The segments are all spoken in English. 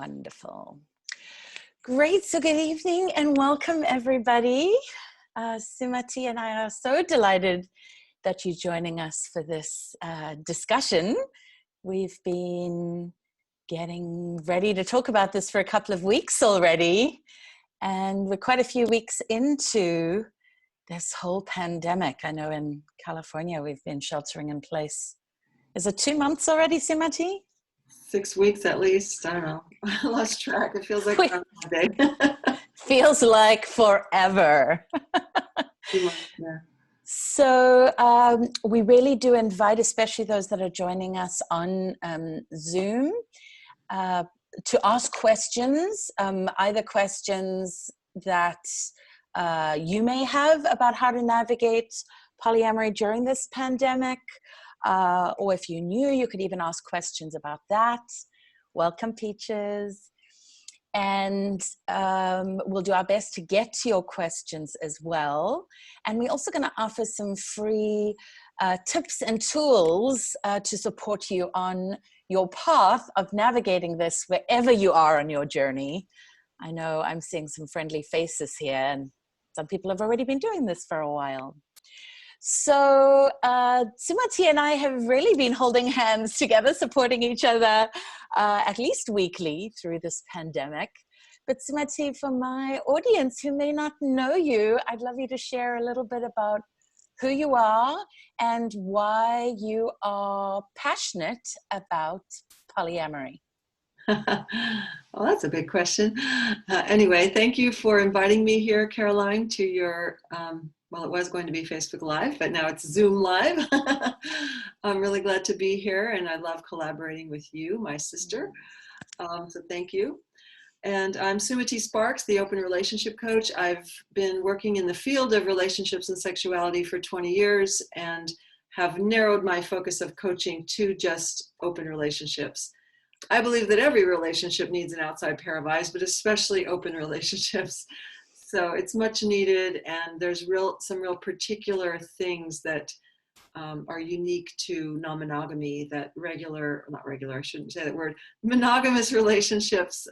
Wonderful. Great. So good evening and welcome everybody. Sumati and I are so delighted that you're joining us for this discussion. We've been getting ready to talk about this for a couple of weeks already, and we're quite a few weeks into this whole pandemic. I know in California we've been sheltering in place. Is it 2 months already, Sumati? 6 weeks at least. I don't know. I lost track. It feels like a day. Feels like forever. 2 months, yeah. So we really do invite, especially those that are joining us on Zoom, to ask questions, either questions that you may have about how to navigate polyamory during this pandemic, or if you're new, you could even ask questions about that. Welcome, Peaches. And we'll do our best to get to your questions as well. And we're also going to offer some free tips and tools to support you on your path of navigating this wherever you are on your journey. I know I'm seeing some friendly faces here, and some people have already been doing this for a while. So Sumati and I have really been holding hands together, supporting each other at least weekly through this pandemic. But Sumati, for my audience who may not know you, I'd love you to share a little bit about who you are and why you are passionate about polyamory. Well, that's a big question. Anyway, thank you for inviting me here, Caroline, to your well, it was going to be Facebook Live, but now it's Zoom Live. I'm really glad to be here, and I love collaborating with you, my sister. So thank you. And I'm Sumati Sparks, the open relationship coach. I've been working in the field of relationships and sexuality for 20 years and have narrowed my focus of coaching to just open relationships. I believe that every relationship needs an outside pair of eyes, but especially open relationships. So it's much needed, and there's some real particular things that are unique to non-monogamy that I shouldn't say that word, monogamous relationships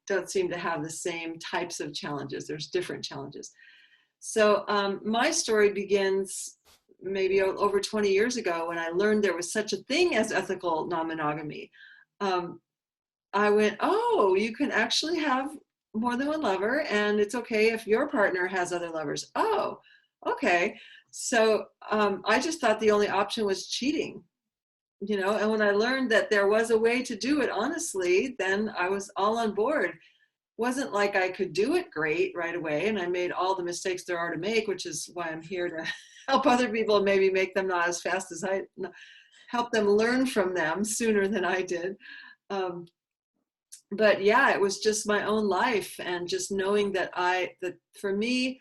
don't seem to have the same types of challenges. There's different challenges. So my story begins maybe over 20 years ago when I learned there was such a thing as ethical non-monogamy. I went, oh, you can actually have more than one lover, and it's okay if your partner has other lovers. Oh, okay. So I just thought the only option was cheating, and when I learned that there was a way to do it honestly, then I was all on board. Wasn't like I could do it great right away, and I made all the mistakes there are to make, which is why I'm here to help other people and maybe make them not as fast as I, help them learn from them sooner than I did. But yeah, it was just my own life, and just knowing that for me,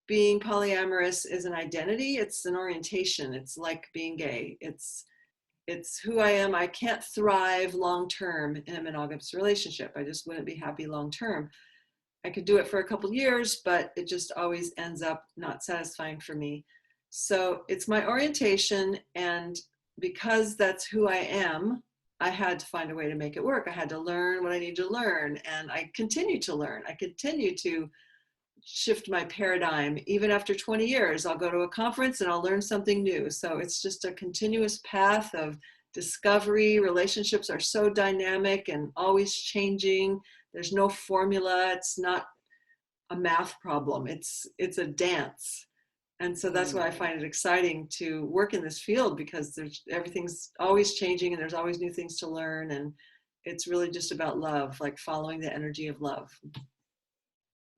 being polyamorous is an identity. It's an orientation. It's like being gay. It's who I am. I can't thrive long-term in a monogamous relationship. I just wouldn't be happy long-term. I could do it for a couple years, but it just always ends up not satisfying for me. So it's my orientation, and because that's who I am, I had to find a way to make it work. I had to learn what I need to learn, and I continue to learn. I continue to shift my paradigm. Even after 20 years, I'll go to a conference and I'll learn something new. So it's just a continuous path of discovery. Relationships are so dynamic and always changing. There's no formula. It's not a math problem. It's a dance. And so that's why I find it exciting to work in this field, because everything's always changing and there's always new things to learn. And it's really just about love, like following the energy of love.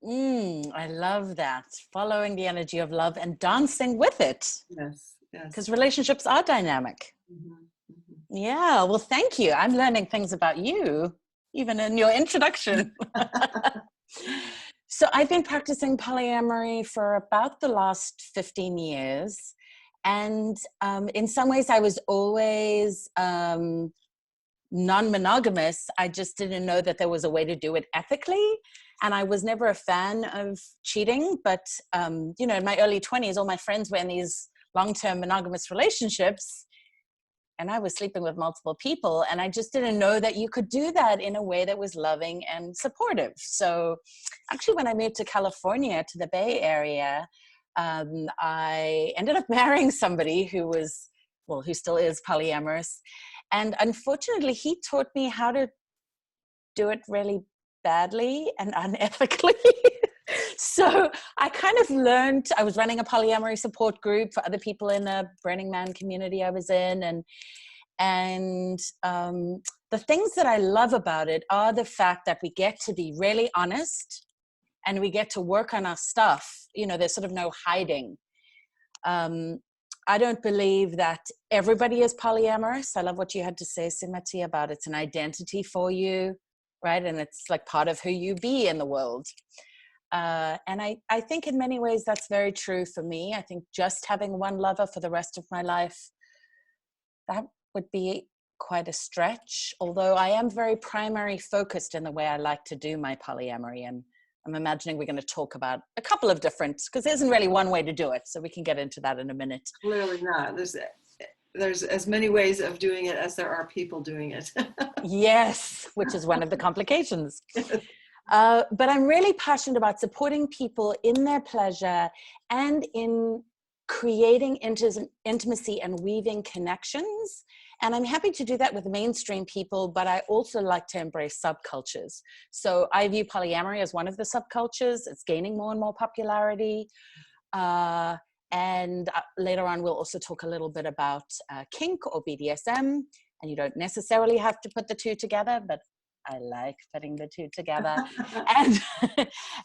I love that. Following the energy of love and dancing with it. Yes. Because relationships are dynamic. Mm-hmm. Mm-hmm. Yeah, well, thank you. I'm learning things about you, even in your introduction. So I've been practicing polyamory for about the last 15 years. And in some ways I was always non-monogamous. I just didn't know that there was a way to do it ethically. And I was never a fan of cheating. But, in my early 20s, all my friends were in these long-term monogamous relationships. and I was sleeping with multiple people, and I just didn't know that you could do that in a way that was loving and supportive. So actually, when I moved to California, to the Bay Area, I ended up marrying somebody who was, well, who still is polyamorous. And unfortunately, he taught me how to do it really badly and unethically. So I kind of learned, I was running a polyamory support group for other people in the Burning Man community I was in. And the things that I love about it are the fact that we get to be really honest and we get to work on our stuff. You know, there's sort of no hiding. I don't believe that everybody is polyamorous. I love what you had to say, Sumati, about it's an identity for you, right? And it's like part of who you be in the world. And I think in many ways that's very true for me. I think just having one lover for the rest of my life, that would be quite a stretch. Although I am very primary focused in the way I like to do my polyamory. And I'm imagining we're going to talk about a couple of different, because there isn't really one way to do it. So we can get into that in a minute. Clearly not. There's as many ways of doing it as there are people doing it. Yes, which is one of the complications. But I'm really passionate about supporting people in their pleasure and in creating intimacy and weaving connections. And I'm happy to do that with mainstream people, but I also like to embrace subcultures. So I view polyamory as one of the subcultures. It's gaining more and more popularity. And later on, we'll also talk a little bit about kink or BDSM. And you don't necessarily have to put the two together, but I like putting the two together. And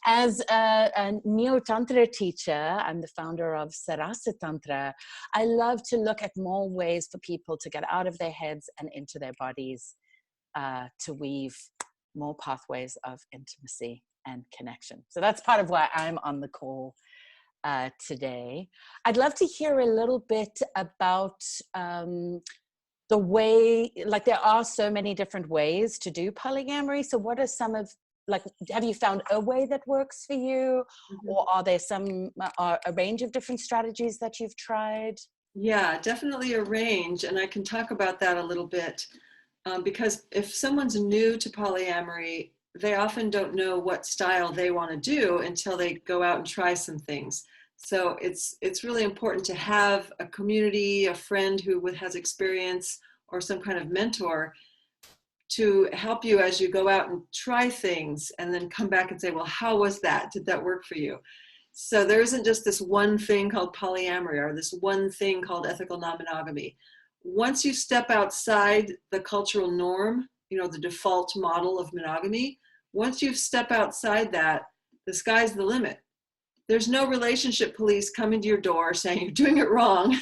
as a Neo-Tantra teacher, I'm the founder of Sarasa Tantra. I love to look at more ways for people to get out of their heads and into their bodies, to weave more pathways of intimacy and connection. So that's part of why I'm on the call today. I'd love to hear a little bit about the way, like there are so many different ways to do polyamory. So what are some of, like, have you found a way that works for you? Mm-hmm. Or are there a range of different strategies that you've tried? Yeah, definitely a range. And I can talk about that a little bit because if someone's new to polyamory, they often don't know what style they want to do until they go out and try some things. So it's really important to have a community, a friend who has experience or some kind of mentor to help you as you go out and try things and then come back and say, well, how was that? Did that work for you? So there isn't just this one thing called polyamory or this one thing called ethical non-monogamy. Once you step outside the cultural norm, you know, the default model of monogamy, once you step outside that, the sky's the limit. There's no relationship police coming to your door saying you're doing it wrong.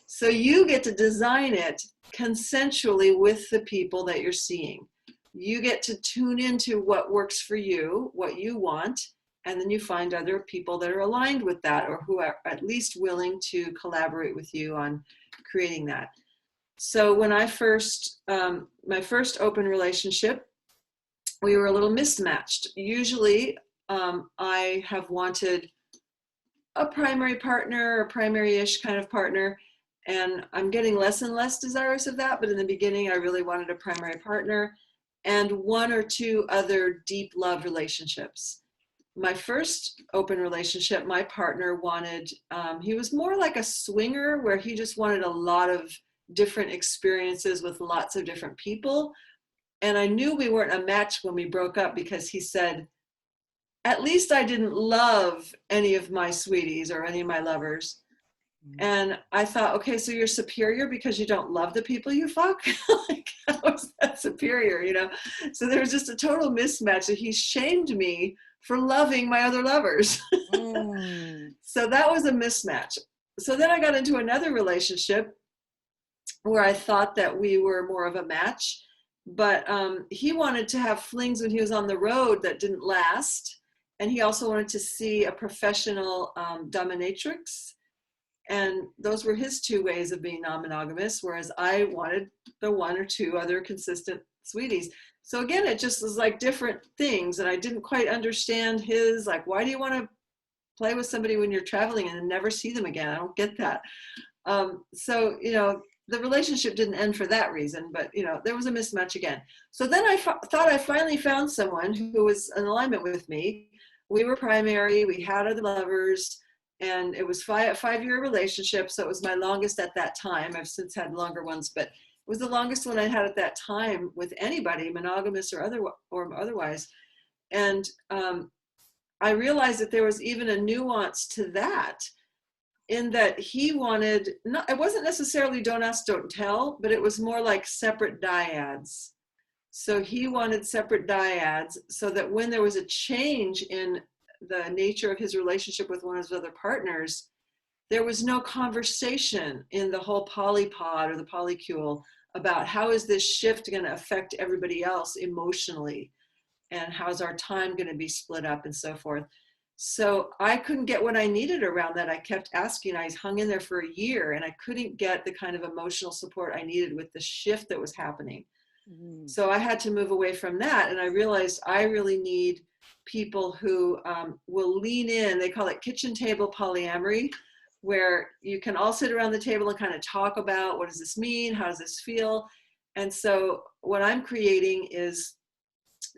So you get to design it consensually with the people that you're seeing. You get to tune into what works for you, what you want, and then you find other people that are aligned with that or who are at least willing to collaborate with you on creating that. So when I my first open relationship, we were a little mismatched. Usually, I have wanted a primary partner, a primary-ish kind of partner, and I'm getting less and less desirous of that, but in the beginning I really wanted a primary partner and one or two other deep love relationships. My first open relationship, my partner wanted, he was more like a swinger where he just wanted a lot of different experiences with lots of different people. And I knew we weren't a match when we broke up because he said, at least I didn't love any of my sweeties or any of my lovers. And I thought, okay, so you're superior because you don't love the people you fuck? Like, how is that superior, you know? So there was just a total mismatch that he shamed me for loving my other lovers. So that was a mismatch. So then I got into another relationship where I thought that we were more of a match, but he wanted to have flings when he was on the road that didn't last. And he also wanted to see a professional dominatrix. And those were his two ways of being non-monogamous, whereas I wanted the one or two other consistent sweeties. So again, it just was like different things. And I didn't quite understand his, like, why do you want to play with somebody when you're traveling and never see them again? I don't get that. So, you know, the relationship didn't end for that reason, but there was a mismatch again. So then I thought I finally found someone who was in alignment with me. We were primary, we had other lovers, and it was a 5-year relationship. So it was my longest at that time. I've since had longer ones, but it was the longest one I had at that time with anybody, monogamous or otherwise. And I realized that there was even a nuance to that, in that he wanted, it wasn't necessarily don't ask, don't tell, but it was more like separate dyads. So he wanted separate dyads so that when there was a change in the nature of his relationship with one of his other partners, there was no conversation in the whole polypod or the polycule about how is this shift going to affect everybody else emotionally, and how's our time going to be split up and so forth. So I couldn't get what I needed around that. I kept asking. I hung in there for a year, and I couldn't get the kind of emotional support I needed with the shift that was happening. Mm. So I had to move away from that. And I realized I really need people who will lean in. They call it kitchen table polyamory, where you can all sit around the table and kind of talk about, what does this mean? How does this feel? And so what I'm creating is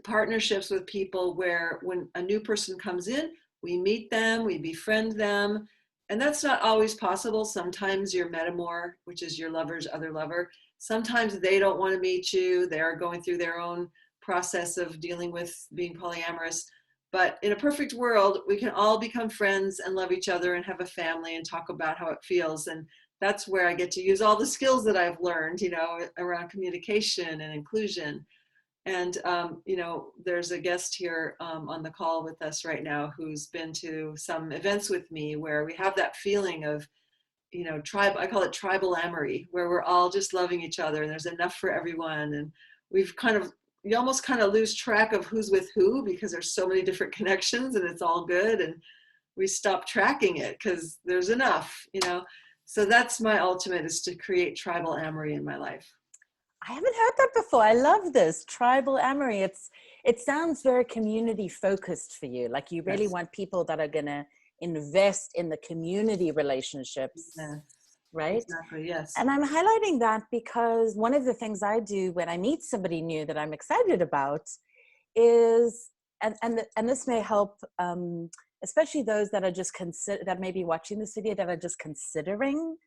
partnerships with people where when a new person comes in, we meet them, we befriend them. And that's not always possible. Sometimes your metamor, which is your lover's other lover, sometimes they don't want to meet you. They are going through their own process of dealing with being polyamorous. But in a perfect world, we can all become friends and love each other and have a family and talk about how it feels. And that's where I get to use all the skills that I've learned, around communication and inclusion. And, there's a guest here on the call with us right now who's been to some events with me where we have that feeling of, I call it tribal amory, where we're all just loving each other and there's enough for everyone. And you almost kind of lose track of who's with who because there's so many different connections and it's all good. And we stop tracking it because there's enough, So that's my ultimate, is to create tribal amory in my life. I haven't heard that before. I love this tribal amory. It sounds very community focused for you. Like you really Yes. want people that are going to invest in the community relationships, yes. Right? Exactly. Yes. And I'm highlighting that because one of the things I do when I meet somebody new that I'm excited about is, and this may help, especially those that are just that may be watching this video that are just considering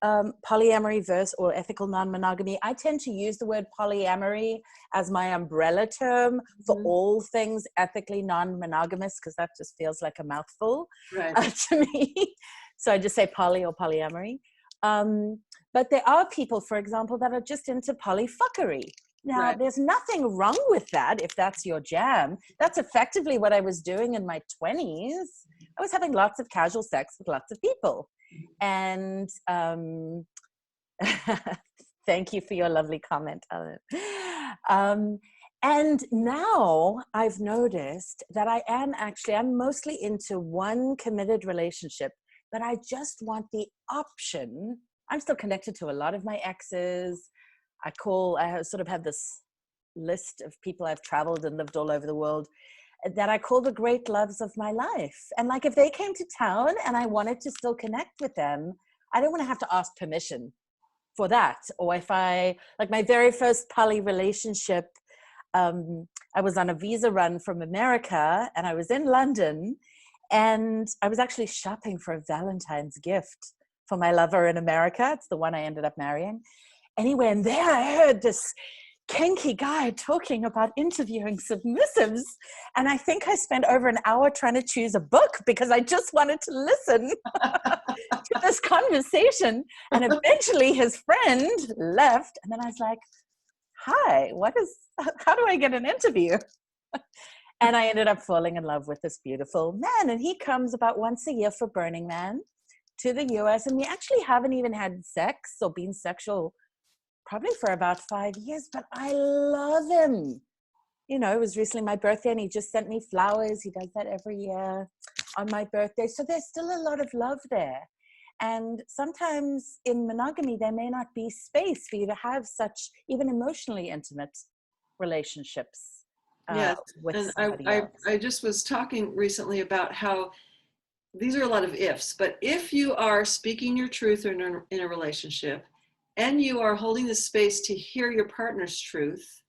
polyamory versus or ethical non-monogamy. I tend to use the word polyamory as my umbrella term for all things ethically non-monogamous, because that just feels like a mouthful to me. So I just say poly or polyamory. But there are people, for example, that are just into polyfuckery. Now, there's nothing wrong with that if that's your jam. That's effectively what I was doing in my 20s. I was having lots of casual sex with lots of people. And thank you for your lovely comment, Ellen. And now I've noticed that I'm mostly into one committed relationship, but I just want the option. I'm still connected to a lot of my exes. I sort of have this list of people I've traveled and lived all over the world that I call the great loves of my life. And like, if they came to town and I wanted to still connect with them, I don't want to have to ask permission for that. Or if like my very first poly relationship, I was on a visa run from America and I was in London and I was actually shopping for a Valentine's gift for my lover in America. It's the one I ended up marrying. Anyway, and there I heard this kinky guy talking about interviewing submissives. And I think I spent over an hour trying to choose a book because I just wanted to listen to this conversation. And eventually his friend left. And then I was like, hi, how do I get an interview? And I ended up falling in love with this beautiful man. And he comes about once a year for Burning Man to the US. And we actually haven't even had sex or been sexual probably for about 5 years, but I love him. It was recently my birthday and he just sent me flowers. He does that every year on my birthday. So there's still a lot of love there. And sometimes in monogamy, there may not be space for you to have such even emotionally intimate relationships. Yes, with and somebody else. I just was talking recently about how these are a lot of ifs, but if you are speaking your truth in a relationship and you are holding the space to hear your partner's truth,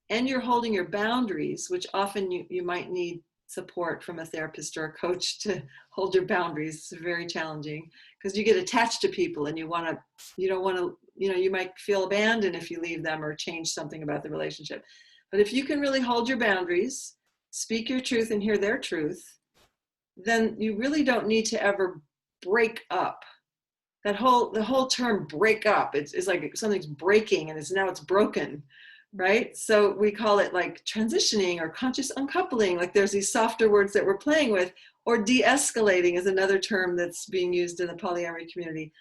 and you're holding your boundaries, which often you might need support from a therapist or a coach to hold your boundaries. It's very challenging because you get attached to people and you don't want to, you might feel abandoned if you leave them or change something about the relationship. But if you can really hold your boundaries, speak your truth and hear their truth, then you really don't need to ever break up. The whole term break up, it's like something's breaking and it's broken, right? So we call it like transitioning or conscious uncoupling. Like there's these softer words that we're playing with, or de-escalating is another term that's being used in the polyamory community.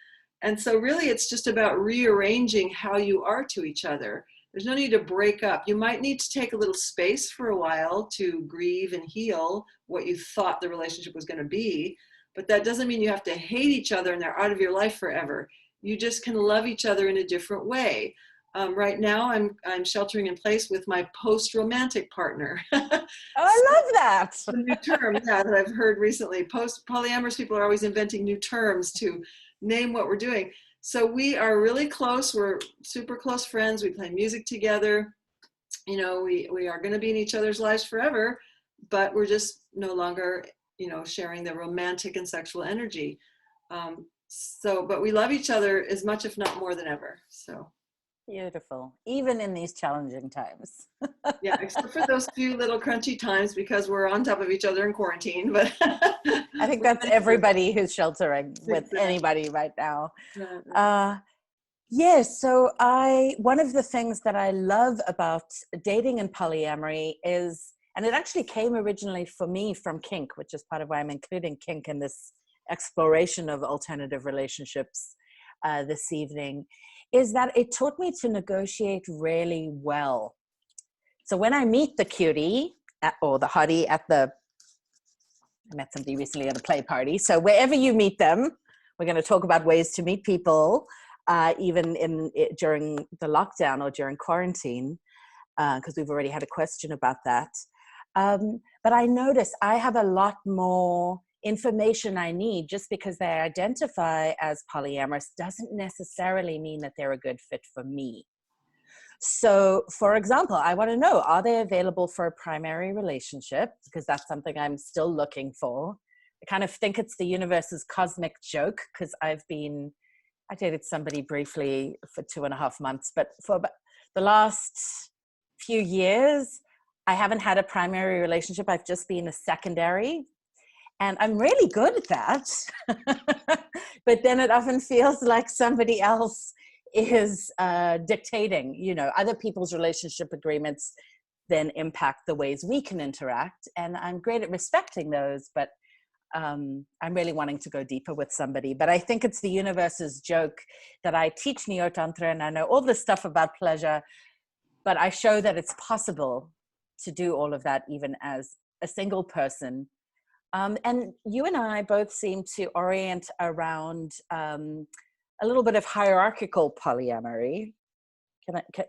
And so really it's just about rearranging how you are to each other. There's no need to break up. You might need to take a little space for a while to grieve and heal what you thought the relationship was going to be. But that doesn't mean you have to hate each other and they're out of your life forever. You just can love each other in a different way. Right now, I'm sheltering in place with my post-romantic partner. Oh, I love that. A new term, yeah, that I've heard recently. Polyamorous people are always inventing new terms to name what we're doing. So we are really close. We're super close friends. We play music together. We are going to be in each other's lives forever, but we're just no longer, sharing the romantic and sexual energy. But we love each other as much, if not more than ever. So. Beautiful, even in these challenging times. Yeah, except for those few little crunchy times because we're on top of each other in quarantine. But I think that's everybody who's sheltering with anybody right now. Yes, so one of the things that I love about dating and polyamory is, and it actually came originally for me from kink, which is part of why I'm including kink in this exploration of alternative relationships this evening, is that it taught me to negotiate really well. So when I meet the cutie or the hottie I met somebody recently at a play party. So wherever you meet them, we're going to talk about ways to meet people, even during the lockdown or during quarantine, because we've already had a question about that. But I notice I have a lot more information I need. Just because they identify as polyamorous doesn't necessarily mean that they're a good fit for me. So, for example, I want to know, are they available for a primary relationship? Because that's something I'm still looking for. I kind of think it's the universe's cosmic joke, because I dated somebody briefly for 2.5 months, but for about the last few years, I haven't had a primary relationship. I've just been a secondary. And I'm really good at that. But then it often feels like somebody else is dictating, other people's relationship agreements then impact the ways we can interact. And I'm great at respecting those, but I'm really wanting to go deeper with somebody. But I think it's the universe's joke that I teach Neo-Tantra and I know all this stuff about pleasure, but I show that it's possible to do all of that even as a single person. And you and I both seem to orient around a little bit of hierarchical polyamory.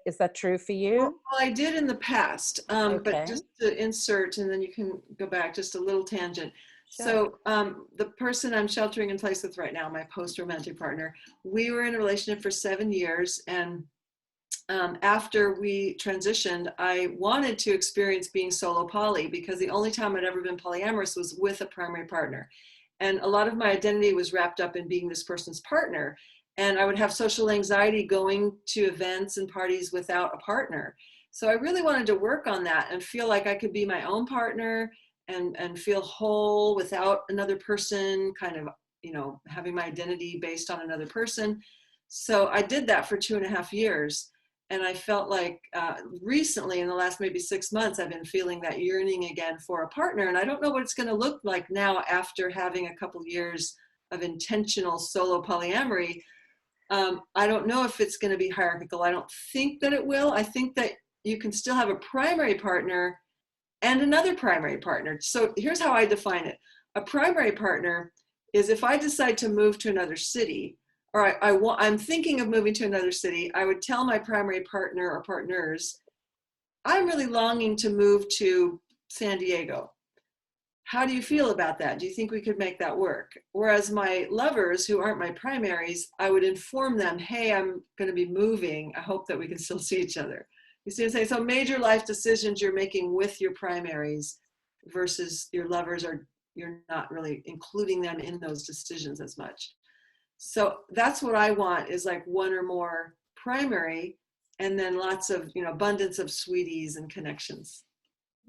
Is that true for you? Well, I did in the past, Okay. but just to insert, and then you can go back, just a little tangent. Sure. So the person I'm sheltering in place with right now, my post-romantic partner, we were in a relationship for 7 years, and after we transitioned, I wanted to experience being solo poly because the only time I'd ever been polyamorous was with a primary partner. And a lot of my identity was wrapped up in being this person's partner. And I would have social anxiety going to events and parties without a partner. So I really wanted to work on that and feel like I could be my own partner and feel whole without another person, kind of, having my identity based on another person. So I did that for 2.5 years. And I felt like recently, in the last maybe 6 months, I've been feeling that yearning again for a partner. And I don't know what it's going to look like now after having a couple years of intentional solo polyamory. I don't know if it's going to be hierarchical. I don't think that it will. I think that you can still have a primary partner and another primary partner. So here's how I define it. A primary partner is if I decide to move to another city, or I'm thinking of moving to another city, I would tell my primary partner or partners, I'm really longing to move to San Diego. how do you feel about that? Do you think we could make that work? Whereas my lovers who aren't my primaries, I would inform them, hey, I'm going to be moving. I hope that we can still see each other. You see what I'm saying? So major life decisions you're making with your primaries versus your lovers, are you're not really including them in those decisions as much. So that's what I want, is like one or more primary, and then lots of, abundance of sweeties and connections.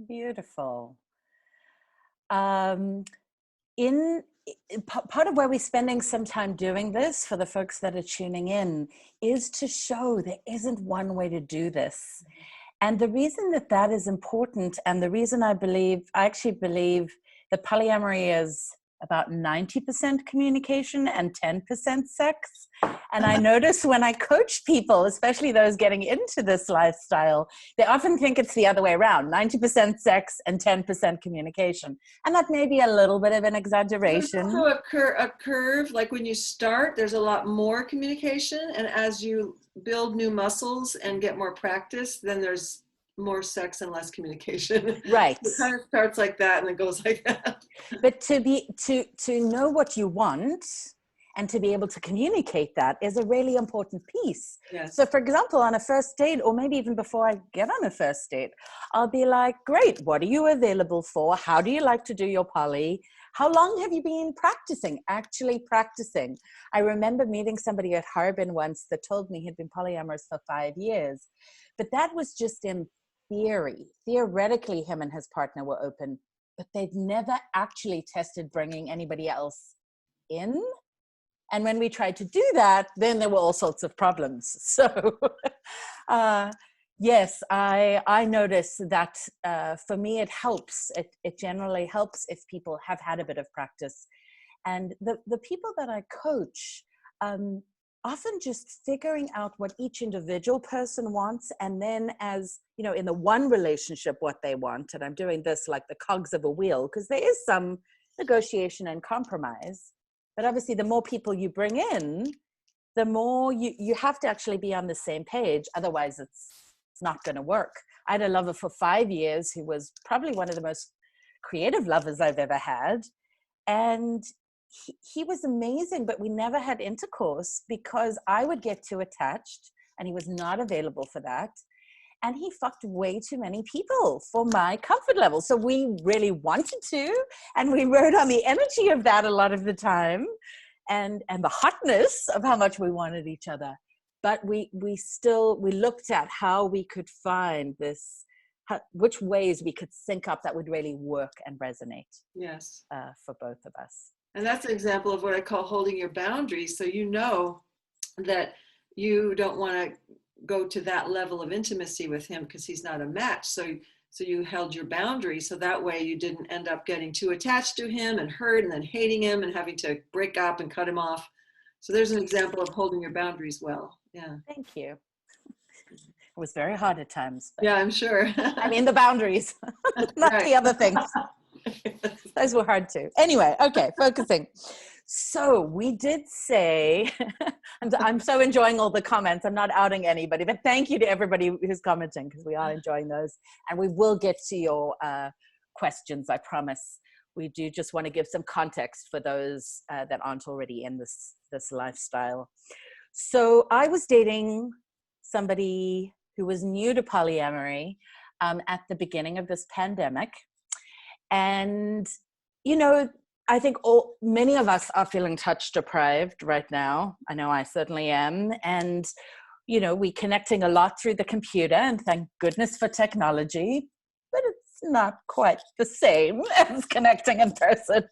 Beautiful. Part of where we're spending some time doing this for the folks that are tuning in is to show there isn't one way to do this. And the reason that that is important, and the reason I actually believe that polyamory is about 90% communication and 10% sex. And I notice when I coach people, especially those getting into this lifestyle, they often think it's the other way around, 90% sex and 10% communication. And that may be a little bit of an exaggeration. There's also a curve, like when you start, there's a lot more communication. And as you build new muscles and get more practice, then there's more sex and less communication. Right. It kind of starts like that and it goes like that. But to know what you want and to be able to communicate that is a really important piece. Yes. So for example, on a first date, or maybe even before I get on a first date, I'll be like, great, what are you available for? How do you like to do your poly? How long have you been actually practicing? I remember meeting somebody at Harbin once that told me he'd been polyamorous for 5 years, but that was just in theory. Theoretically, him and his partner were open, but they'd never actually tested bringing anybody else in. And when we tried to do that, then there were all sorts of problems. So yes, I notice that for me, it helps. It generally helps if people have had a bit of practice. And the people that I coach, often just figuring out what each individual person wants, and then as in the one relationship what they want, and I'm doing this like the cogs of a wheel, because there is some negotiation and compromise, but obviously the more people you bring in, the more you have to actually be on the same page, otherwise it's not going to work. I had a lover for 5 years who was probably one of the most creative lovers I've ever had, and he was amazing, but we never had intercourse because I would get too attached and he was not available for that. And he fucked way too many people for my comfort level. So we really wanted to, and we rode on the energy of that a lot of the time, and the hotness of how much we wanted each other. But we looked at how we could find this, which ways we could sync up that would really work and resonate. Yes. For both of us. And that's an example of what I call holding your boundaries. So you know that you don't want to go to that level of intimacy with him because he's not a match. So you held your boundaries, so that way you didn't end up getting too attached to him and hurt and then hating him and having to break up and cut him off. So there's an example of holding your boundaries well. Yeah. Thank you. It was very hard at times. Yeah, I'm sure. I mean, the boundaries, not Right. the other things. Those were hard too. Anyway, okay, focusing. So we did say, and I'm so enjoying all the comments. I'm not outing anybody, but thank you to everybody who's commenting, because we are enjoying those. And we will get to your questions, I promise. We do just want to give some context for those that aren't already in this lifestyle. So I was dating somebody who was new to polyamory at the beginning of this pandemic. And, I think many of us are feeling touch deprived right now. I know I certainly am. And, we're connecting a lot through the computer, and thank goodness for technology, but it's not quite the same as connecting in person.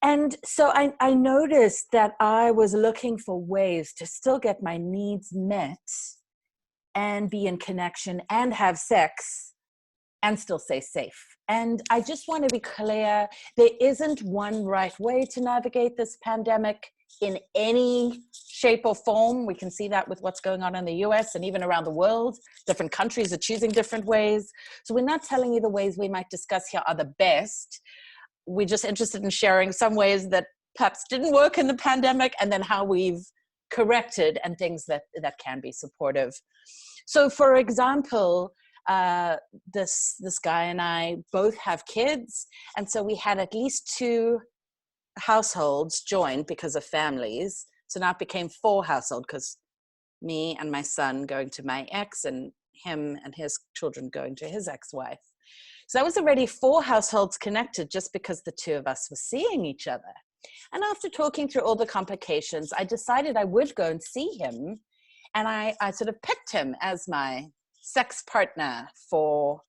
And so I noticed that I was looking for ways to still get my needs met and be in connection and have sex and still stay safe. And I just want to be clear, there isn't one right way to navigate this pandemic in any shape or form. We can see that with what's going on in the US and even around the world. Different countries are choosing different ways. So we're not telling you the ways we might discuss here are the best. We're just interested in sharing some ways that perhaps didn't work in the pandemic, and then how we've corrected, and things that can be supportive. So for example, this guy and I both have kids, and so we had at least 2 households joined because of families. So now it became 4 households, because me and my son going to my ex, and him and his children going to his ex-wife. So that was already 4 households connected just because the 2 of us were seeing each other. And after talking through all the complications, I decided I would go and see him. And I sort of picked him as my sex partner for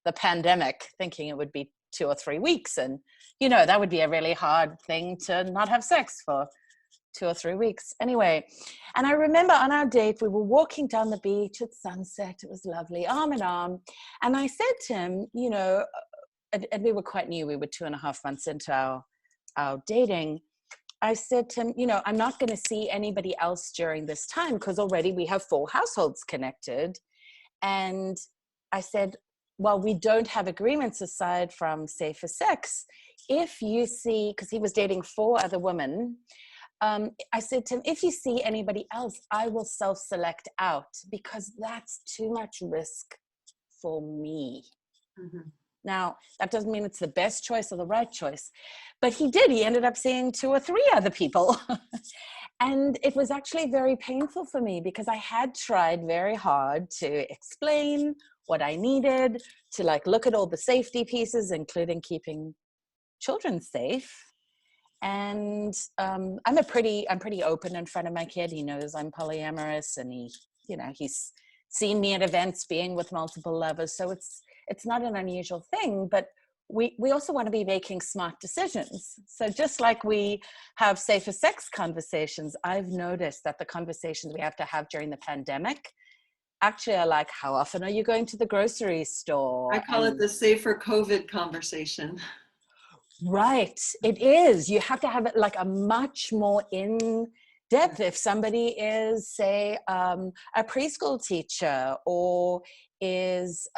the pandemic, thinking it would be 2 or 3 weeks. And, you know, that would be a really hard thing to not have sex for 2 or 3 weeks. Anyway, and I remember on our date, we were walking down the beach at sunset. It was lovely, arm in arm. And I said to him, you know, and we were quite new. We were 2.5 months into our dating. I said to him, you know, I'm not going to see anybody else during this time because already we have 4 households connected. And I said, well, we don't have agreements aside from safer sex. If you see, because he was dating 4 other women, I said to him, if you see anybody else, I will self-select out because that's too much risk for me. Mm-hmm. Now, that doesn't mean it's the best choice or the right choice, but he did. He ended up seeing 2 or 3 other people. And it was actually very painful for me because I had tried very hard to explain what I needed, to like look at all the safety pieces, including keeping children safe. And I'm pretty open in front of my kid. He knows I'm polyamorous, and he's seen me at events being with multiple lovers. So it's not an unusual thing, but we also want to be making smart decisions. So just like we have safer sex conversations, I've noticed that the conversations we have to have during the pandemic actually are like, how often are you going to the grocery store? I call it the safer COVID conversation. Right, it is. You have to have it like a much more in depth. If somebody is, say, a preschool teacher or is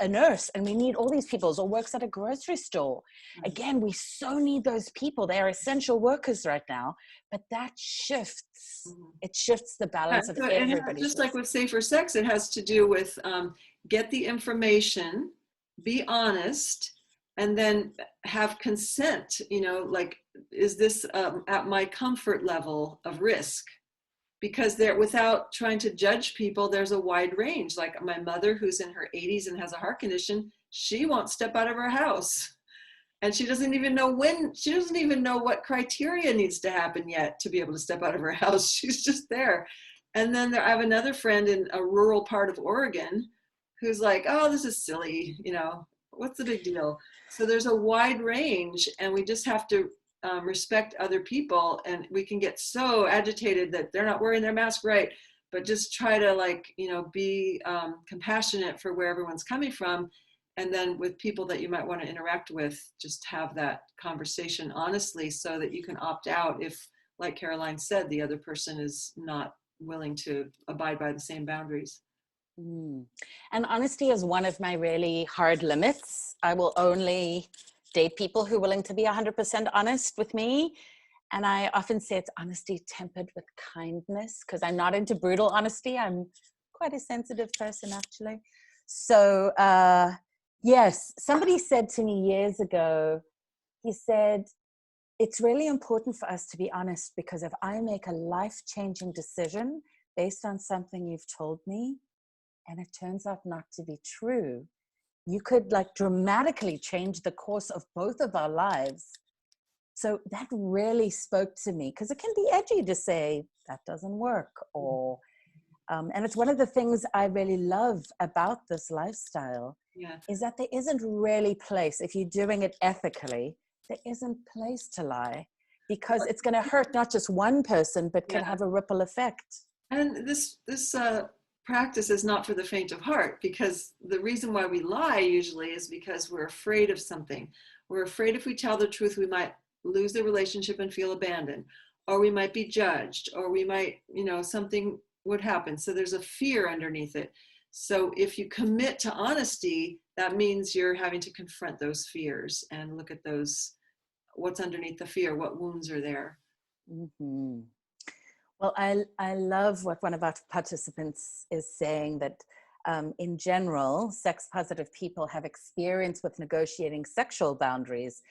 a nurse, and we need all these people, or works at a grocery store. Again, we so need those people. They are essential workers right now, but that shifts. It shifts the balance of everybody's. Just like with safer sex, it has to do with get the information, be honest, and then have consent. You know, like, is this at my comfort level of risk? Because without trying to judge people, there's a wide range. Like my mother, who's in her 80s and has a heart condition, she won't step out of her house. And she doesn't even know what criteria needs to happen yet to be able to step out of her house. She's just there. And then I have another friend in a rural part of Oregon who's like, oh, this is silly. You know, what's the big deal? So there's a wide range, and we just have to respect other people, and we can get so agitated that they're not wearing their mask right, but just try to be compassionate for where everyone's coming from. And then with people that you might want to interact with, just have that conversation honestly so that you can opt out if, like Caroline said, the other person is not willing to abide by the same boundaries. And honesty is one of my really hard limits. I will only date people who are willing to be 100% honest with me. And I often say it's honesty tempered with kindness, because I'm not into brutal honesty. I'm quite a sensitive person, actually. So yes, somebody said to me years ago, he said, it's really important for us to be honest, because if I make a life-changing decision based on something you've told me, and it turns out not to be true, you could like dramatically change the course of both of our lives. So that really spoke to me, because it can be edgy to say that doesn't work, or and it's one of the things I really love about this lifestyle, is that there isn't really place, if you're doing it ethically, there isn't place to lie, because it's going to hurt not just one person, but can have a ripple effect. And this practice is not for the faint of heart, because the reason why we lie usually is because we're afraid of something. We're afraid if we tell the truth, we might lose the relationship and feel abandoned, or we might be judged, or we might, something would happen. So there's a fear underneath it. So if you commit to honesty, that means you're having to confront those fears and look at what's underneath the fear, what wounds are there. Mm-hmm. Well, I love what one of our participants is saying, that in general, sex-positive people have experience with negotiating sexual boundaries,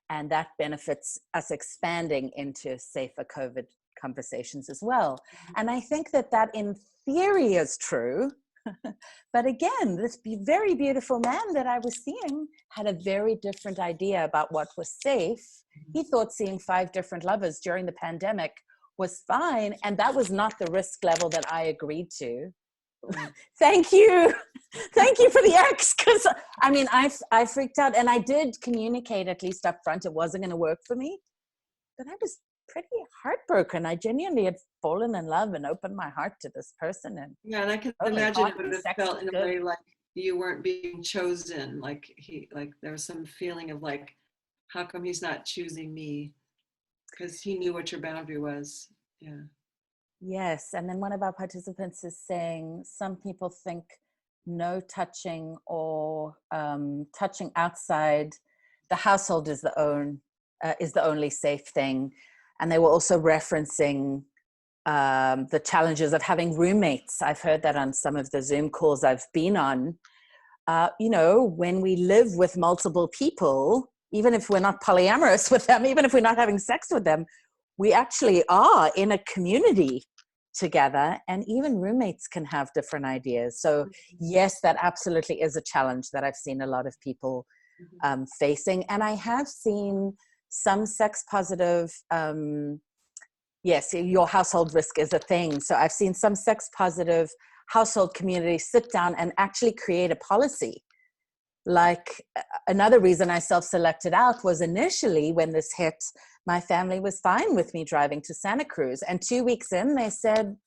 and that benefits us expanding into safer COVID conversations as well. And I think that that in theory is true. But again, this very beautiful man that I was seeing had a very different idea about what was safe. He thought seeing 5 different lovers during the pandemic was fine. And that was not the risk level that I agreed to. Thank you. Thank you for the X. Because I mean, I freaked out, and I did communicate at least up front it wasn't going to work for me. But I was pretty heartbroken. I genuinely had fallen in love and opened my heart to this person. And yeah, and I can imagine it would have felt in a way like you weren't being chosen. Like there was some feeling of like, how come he's not choosing me? Because he knew what your boundary was. Yeah. Yes. And then one of our participants is saying some people think no touching or touching outside the household is the only safe thing. And they were also referencing the challenges of having roommates. I've heard that on some of the Zoom calls I've been on. You know, when we live with multiple people, even if we're not polyamorous with them, even if we're not having sex with them, we actually are in a community together, and even roommates can have different ideas. So yes, that absolutely is a challenge that I've seen a lot of people facing. And I have seen some sex positive, yes, your household risk is a thing. So I've seen some sex positive household communities sit down and actually create a policy. Like another reason I self-selected out was initially when this hit, my family was fine with me driving to Santa Cruz. And 2 weeks in, they said,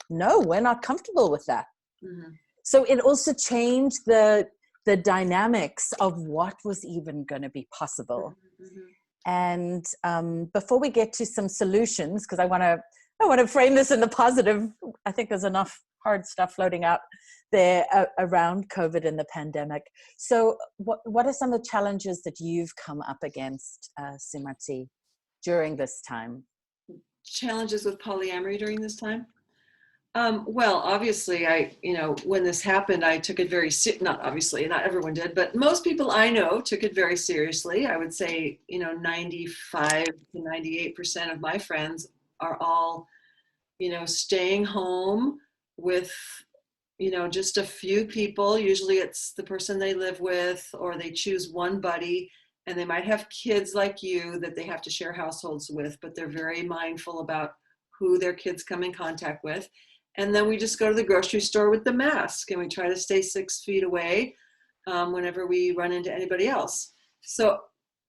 no, we're not comfortable with that. Mm-hmm. So it also changed the dynamics of what was even going to be possible. Mm-hmm. And before we get to some solutions, because I want to frame this in the positive, I think there's enough hard stuff floating out there around COVID and the pandemic. So what are some of the challenges that you've come up against, Sumati, during this time? Challenges with polyamory during this time? Well, obviously, when this happened, I took it very not obviously, not everyone did, but most people I know took it very seriously. I would say, 95 to 98% of my friends are all, staying home with, just a few people. Usually it's the person they live with, or they choose one buddy, and they might have kids like you that they have to share households with, but they're very mindful about who their kids come in contact with. And then we just go to the grocery store with the mask, and we try to stay 6 feet away whenever we run into anybody else. So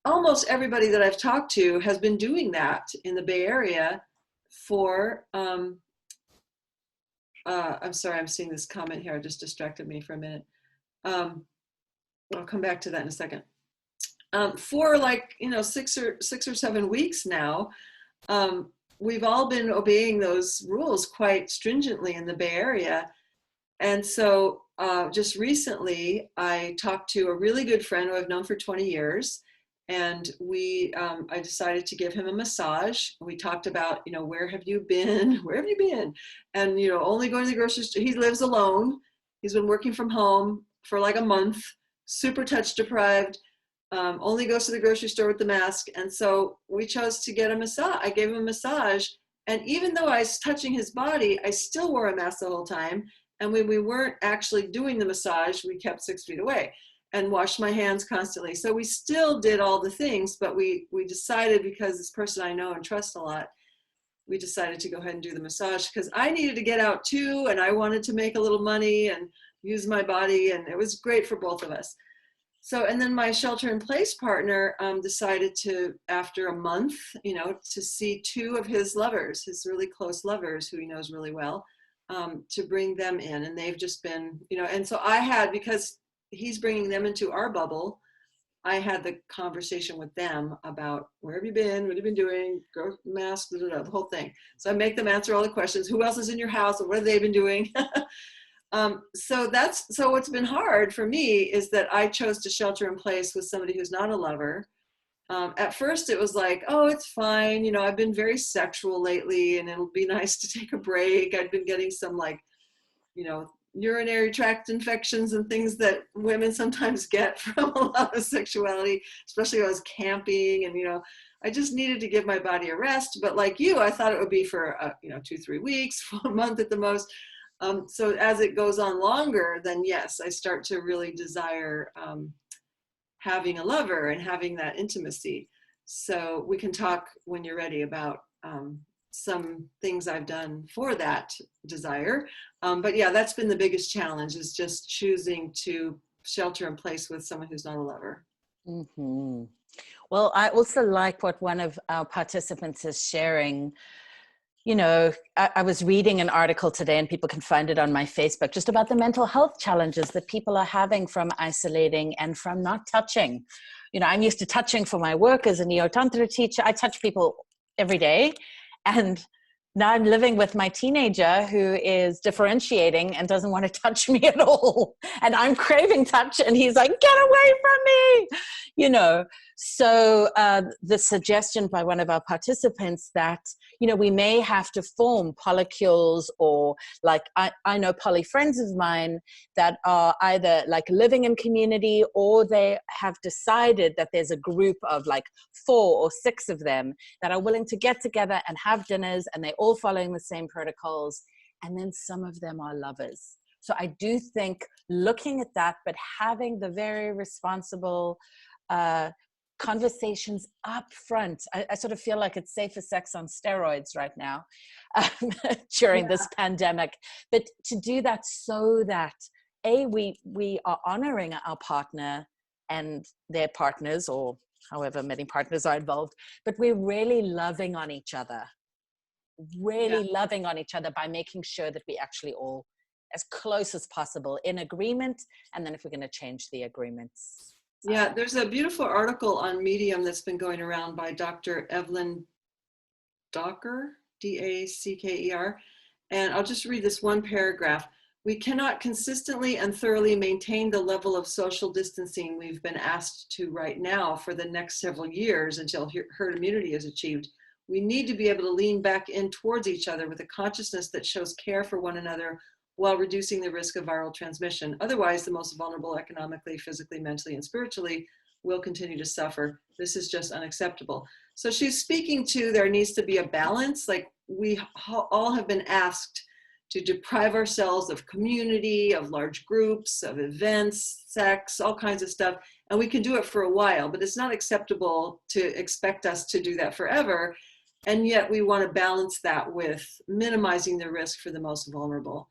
almost everybody that I've talked to has been doing that in the Bay Area for, I'm sorry, I'm seeing this comment here. It just distracted me for a minute. I'll come back to that in a second. For 6 or 7 weeks now, we've all been obeying those rules quite stringently in the Bay Area. And so just recently, I talked to a really good friend who I've known for 20 years. And I decided to give him a massage. We talked about, where have you been? Where have you been? And, only going to the grocery store. He lives alone. He's been working from home for like a month, super touch deprived. Only goes to the grocery store with the mask. And so we chose to get a massage. I gave him a massage. And even though I was touching his body, I still wore a mask the whole time. And when we weren't actually doing the massage, we kept 6 feet away and washed my hands constantly. So we still did all the things, but we decided, because this person I know and trust a lot, we decided to go ahead and do the massage, because I needed to get out too. And I wanted to make a little money and use my body. And it was great for both of us. So, and then my shelter-in-place partner decided to, after a month, to see 2 of his lovers, his really close lovers, who he knows really well, to bring them in. And they've just been, and so I had, because he's bringing them into our bubble, I had the conversation with them about, where have you been? What have you been doing? Grow mask, the whole thing. So I make them answer all the questions. Who else is in your house? Or what have they been doing? So what's been hard for me is that I chose to shelter in place with somebody who's not a lover. At first it was like, oh, it's fine. I've been very sexual lately, and it'll be nice to take a break. I'd been getting some urinary tract infections and things that women sometimes get from a lot of sexuality, especially when I was camping, and, you know, I just needed to give my body a rest. But like you, I thought it would be for, you know, 2-3 weeks, for a month at the most. So as it goes on longer, then yes, I start to really desire having a lover and having that intimacy. So we can talk when you're ready about some things I've done for that desire. But yeah, that's been the biggest challenge, is just choosing to shelter in place with someone who's not a lover. Mm-hmm. Well, I also like what one of our participants is sharing. You know, I was reading an article today, and people can find it on my Facebook, just about the mental health challenges that people are having from isolating and from not touching. You know, I'm used to touching for my work as a neo-tantra teacher. I touch people every day. And now I'm living with my teenager who is differentiating and doesn't want to touch me at all. And I'm craving touch, and he's like, get away from me, you know. So the suggestion by one of our participants that, you know, we may have to form polycules, or like I know poly friends of mine that are either like living in community, or they have decided that there's a group of like 4 or 6 of them that are willing to get together and have dinners, and they're all following the same protocols. And then some of them are lovers. So I do think looking at that, but having the very responsible conversations up front. I sort of feel like it's safer sex on steroids right now during this pandemic. But to do that so that we are honoring our partner and their partners, or however many partners are involved, but we're really loving on each other, loving on each other by making sure that we actually all as close as possible in agreement. And then if we're going to change the agreements. Yeah, there's a beautiful article on Medium that's been going around by Dr. Evelyn Dacker, Dacker. And I'll just read this one paragraph. We cannot consistently and thoroughly maintain the level of social distancing we've been asked to right now for the next several years until herd immunity is achieved. We need to be able to lean back in towards each other with a consciousness that shows care for one another while reducing the risk of viral transmission. Otherwise, the most vulnerable economically, physically, mentally, and spiritually will continue to suffer. This is just unacceptable. So she's speaking to, there needs to be a balance. Like, we all have been asked to deprive ourselves of community, of large groups, of events, sex, all kinds of stuff. And we can do it for a while, but it's not acceptable to expect us to do that forever. And yet we want to balance that with minimizing the risk for the most vulnerable.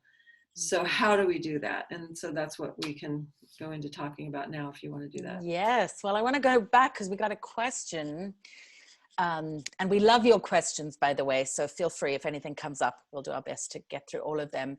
So how do we do that? And so that's what we can go into talking about now, if you want to do that. Yes. Well, I want to go back because we got a question. And we love your questions, by the way. So feel free, if anything comes up, we'll do our best to get through all of them.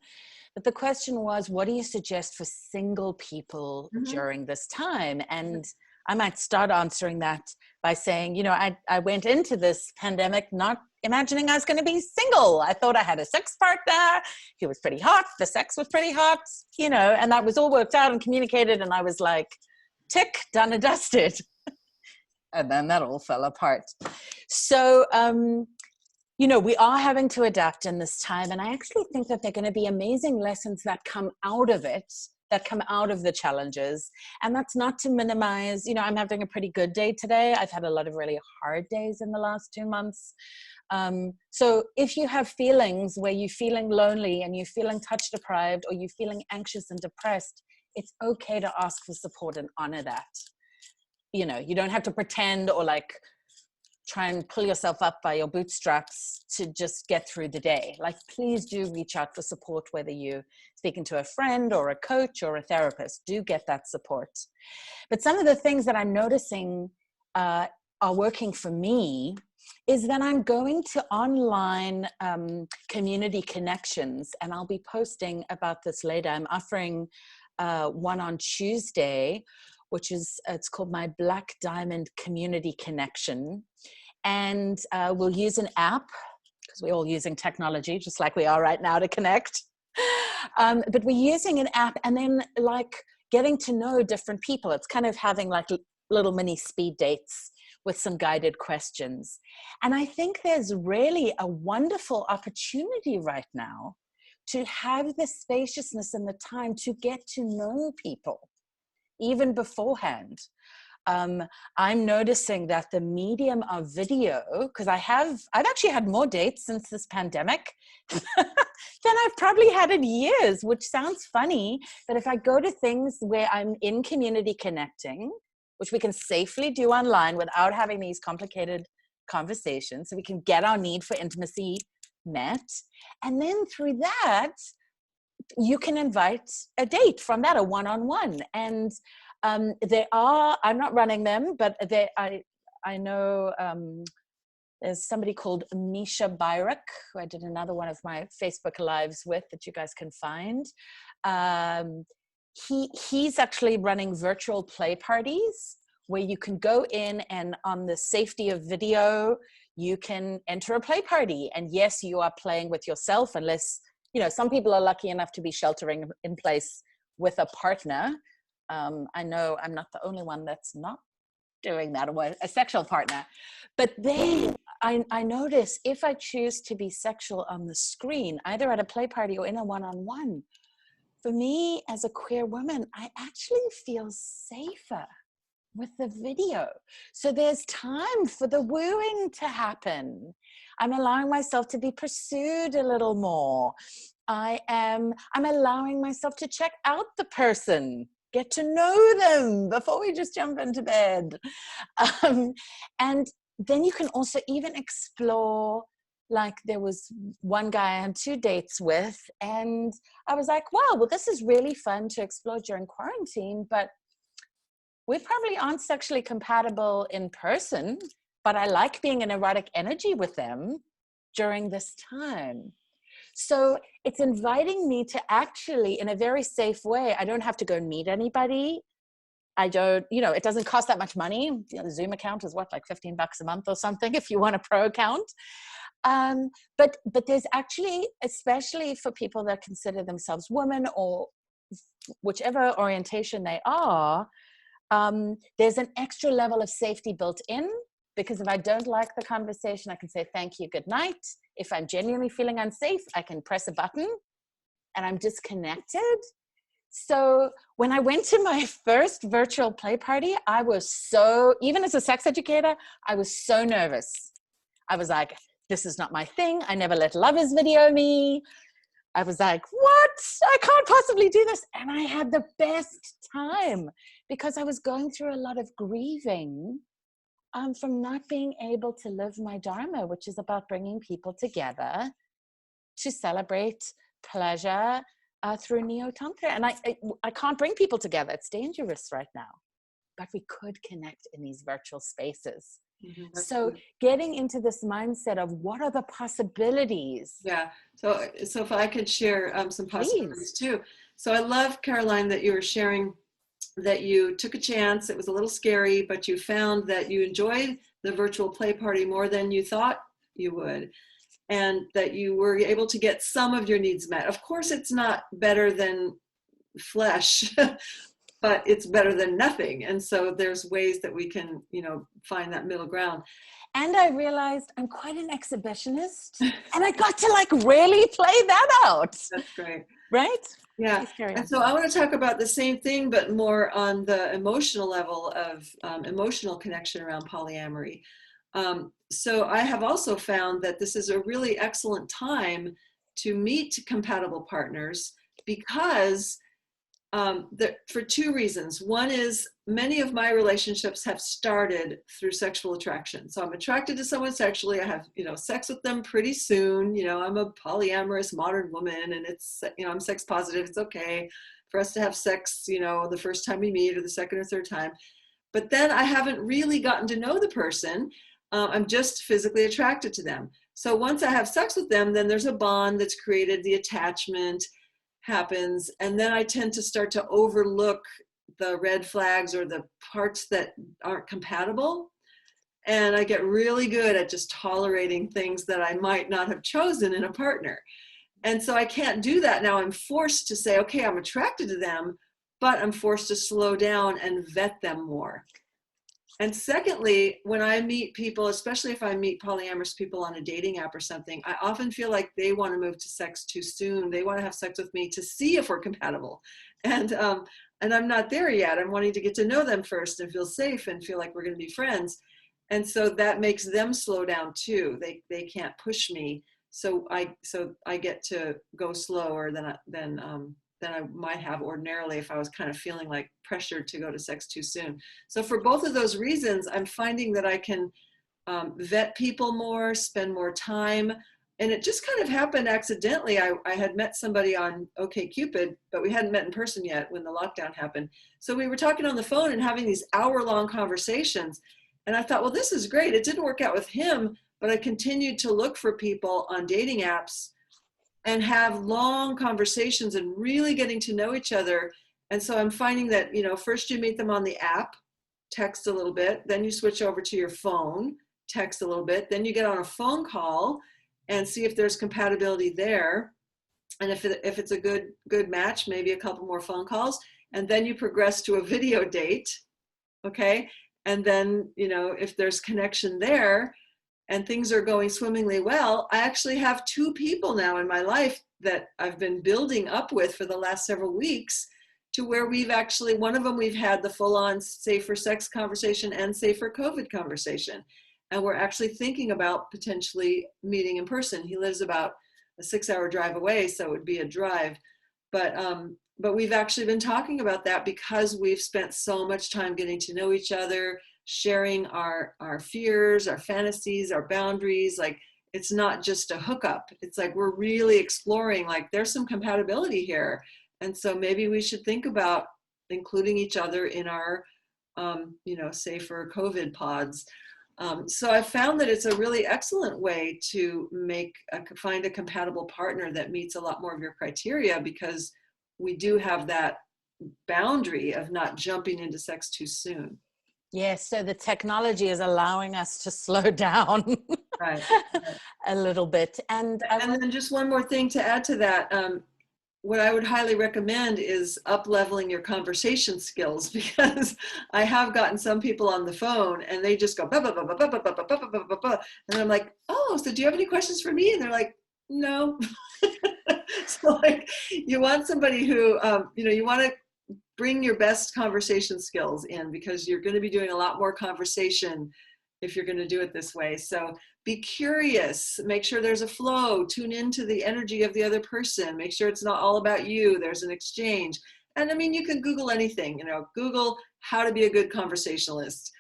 But the question was, what do you suggest for single people during this time? And I might start answering that by saying, you know, I went into this pandemic not imagining I was going to be single. I thought I had a sex partner. He was pretty hot. The sex was pretty hot, you know, and that was all worked out and communicated. And I was like, tick, done and dusted. And then that all fell apart. So, you know, we are having to adapt in this time. And I actually think that there are going to be amazing lessons that come out of it, that come out of the challenges. And that's not to minimize, you know, I'm having a pretty good day today. I've had a lot of really hard days in the last 2 months. So if you have feelings where you're feeling lonely and you're feeling touch deprived, or you're feeling anxious and depressed, it's okay to ask for support and honor that. You know, you don't have to pretend or like try and pull yourself up by your bootstraps to just get through the day. Like, please do reach out for support, whether you're speaking to a friend or a coach or a therapist. Do get that support. But some of the things that I'm noticing are working for me is that I'm going to online community connections, and I'll be posting about this later. I'm offering one on Tuesday, which is, it's called my Black Diamond Community Connection. And we'll use an app, because we're all using technology, just like we are right now, to connect. But we're using an app and then like getting to know different people. It's kind of having like little mini speed dates with some guided questions. And I think there's really a wonderful opportunity right now to have the spaciousness and the time to get to know people, even beforehand. I'm noticing that the medium of video, because I've actually had more dates since this pandemic than I've probably had in years, which sounds funny. But if I go to things where I'm in community connecting, which we can safely do online without having these complicated conversations, so we can get our need for intimacy met. And then through that, you can invite a date from that, a one-on-one. And there are, I'm not running them, but I know there's somebody called Misha Byrick, who I did another one of my Facebook Lives with that you guys can find. He's actually running virtual play parties where you can go in and on the safety of video, you can enter a play party. And yes, you are playing with yourself, unless, some people are lucky enough to be sheltering in place with a partner. I know I'm not the only one that's not doing that, or a sexual partner. But then I notice if I choose to be sexual on the screen, either at a play party or in a one-on-one, for me as a queer woman, I actually feel safer with the video. So there's time for the wooing to happen. I'm allowing myself to be pursued a little more. I'm allowing myself to check out the person, get to know them before we just jump into bed. And then you can also even explore, like there was one guy I had 2 dates with, and I was like, wow, well, this is really fun to explore during quarantine, but we probably aren't sexually compatible in person, but I like being in erotic energy with them during this time. So it's inviting me to actually, in a very safe way, I don't have to go meet anybody. I don't, it doesn't cost that much money. The Zoom account is what, like $15 a month or something if you want a pro account. But there's actually, especially for people that consider themselves women or whichever orientation they are, there's an extra level of safety built in, because if I don't like the conversation, I can say thank you, good night. If I'm genuinely feeling unsafe, I can press a button and I'm disconnected. So when I went to my first virtual play party, I was even as a sex educator, I was so nervous. I was like, this is not my thing. I never let lovers video me. I was like, what? I can't possibly do this. And I had the best time because I was going through a lot of grieving from not being able to live my dharma, which is about bringing people together to celebrate pleasure through neo-tantra. And I can't bring people together. It's dangerous right now. But we could connect in these virtual spaces. Mm-hmm. So getting into this mindset of what are the possibilities? Yeah. So if I could share some possibilities too. So I love, Caroline, that you were sharing that you took a chance. It was a little scary, but you found that you enjoyed the virtual play party more than you thought you would, and that you were able to get some of your needs met. Of course, it's not better than flesh, but it's better than nothing. And so there's ways that we can, find that middle ground. And I realized I'm quite an exhibitionist, and I got to really play that out. That's great. Right? Yeah. And so I want to talk about the same thing, but more on the emotional level of emotional connection around polyamory. So I have also found that this is a really excellent time to meet compatible partners because for 2 reasons. One is many of my relationships have started through sexual attraction. So I'm attracted to someone sexually. I have, sex with them pretty soon. I'm a polyamorous modern woman, and it's, I'm sex positive. It's okay for us to have sex, the first time we meet or the second or third time. But then I haven't really gotten to know the person. I'm just physically attracted to them. So once I have sex with them, then there's a bond that's created, the attachment happens, and then I tend to start to overlook the red flags or the parts that aren't compatible, and I get really good at just tolerating things that I might not have chosen in a partner. And so I can't do that now. I'm forced to say, okay, I'm attracted to them, but I'm forced to slow down and vet them more. And secondly, when I meet people, especially if I meet polyamorous people on a dating app or something, I often feel like they want to move to sex too soon. They want to have sex with me to see if we're compatible. And I'm not there yet. I'm wanting to get to know them first and feel safe and feel like we're going to be friends. And so that makes them slow down too. They can't push me. So I get to go slower than I might have ordinarily if I was kind of feeling like pressured to go to sex too soon. So for both of those reasons, I'm finding that I can vet people more, spend more time. And it just kind of happened accidentally. I had met somebody on OkCupid, but we hadn't met in person yet when the lockdown happened. So we were talking on the phone and having these hour-long conversations. And I thought, well, this is great. It didn't work out with him, but I continued to look for people on dating apps and have long conversations and really getting to know each other. And so I'm finding that, first you meet them on the app, text a little bit, then you switch over to your phone, text a little bit, then you get on a phone call and see if there's compatibility there. And if it's a good match, maybe a couple more phone calls, and then you progress to a video date, okay? And then, if there's connection there and things are going swimmingly well, I actually have 2 people now in my life that I've been building up with for the last several weeks, to where one of them we've had the full-on safer sex conversation and safer COVID conversation. And we're actually thinking about potentially meeting in person. He lives about a 6-hour drive away, so it would be a drive. But we've actually been talking about that because we've spent so much time getting to know each other, sharing our fears, our fantasies, our boundaries. Like, it's not just a hookup. It's like we're really exploring, like, there's some compatibility here. And so maybe we should think about including each other in our, safer COVID pods. So I found that it's a really excellent way to find a compatible partner that meets a lot more of your criteria, because we do have that boundary of not jumping into sex too soon. Yes, so the technology is allowing us to slow down Right. a little bit. And then just one more thing to add to that. What I would highly recommend is up-leveling your conversation skills, because I have gotten some people on the phone and they just go, bah, bah, bah, bah, bah, bah, bah, bah, bah, bah, bah, bah. And I'm like, oh, so do you have any questions for me? And they're like, no. So like, you want somebody who, you want to bring your best conversation skills in, because you're going to be doing a lot more conversation if you're going to do it this way. So be curious, make sure there's a flow, tune into the energy of the other person, make sure it's not all about you, there's an exchange. And I mean, you can Google anything, Google how to be a good conversationalist,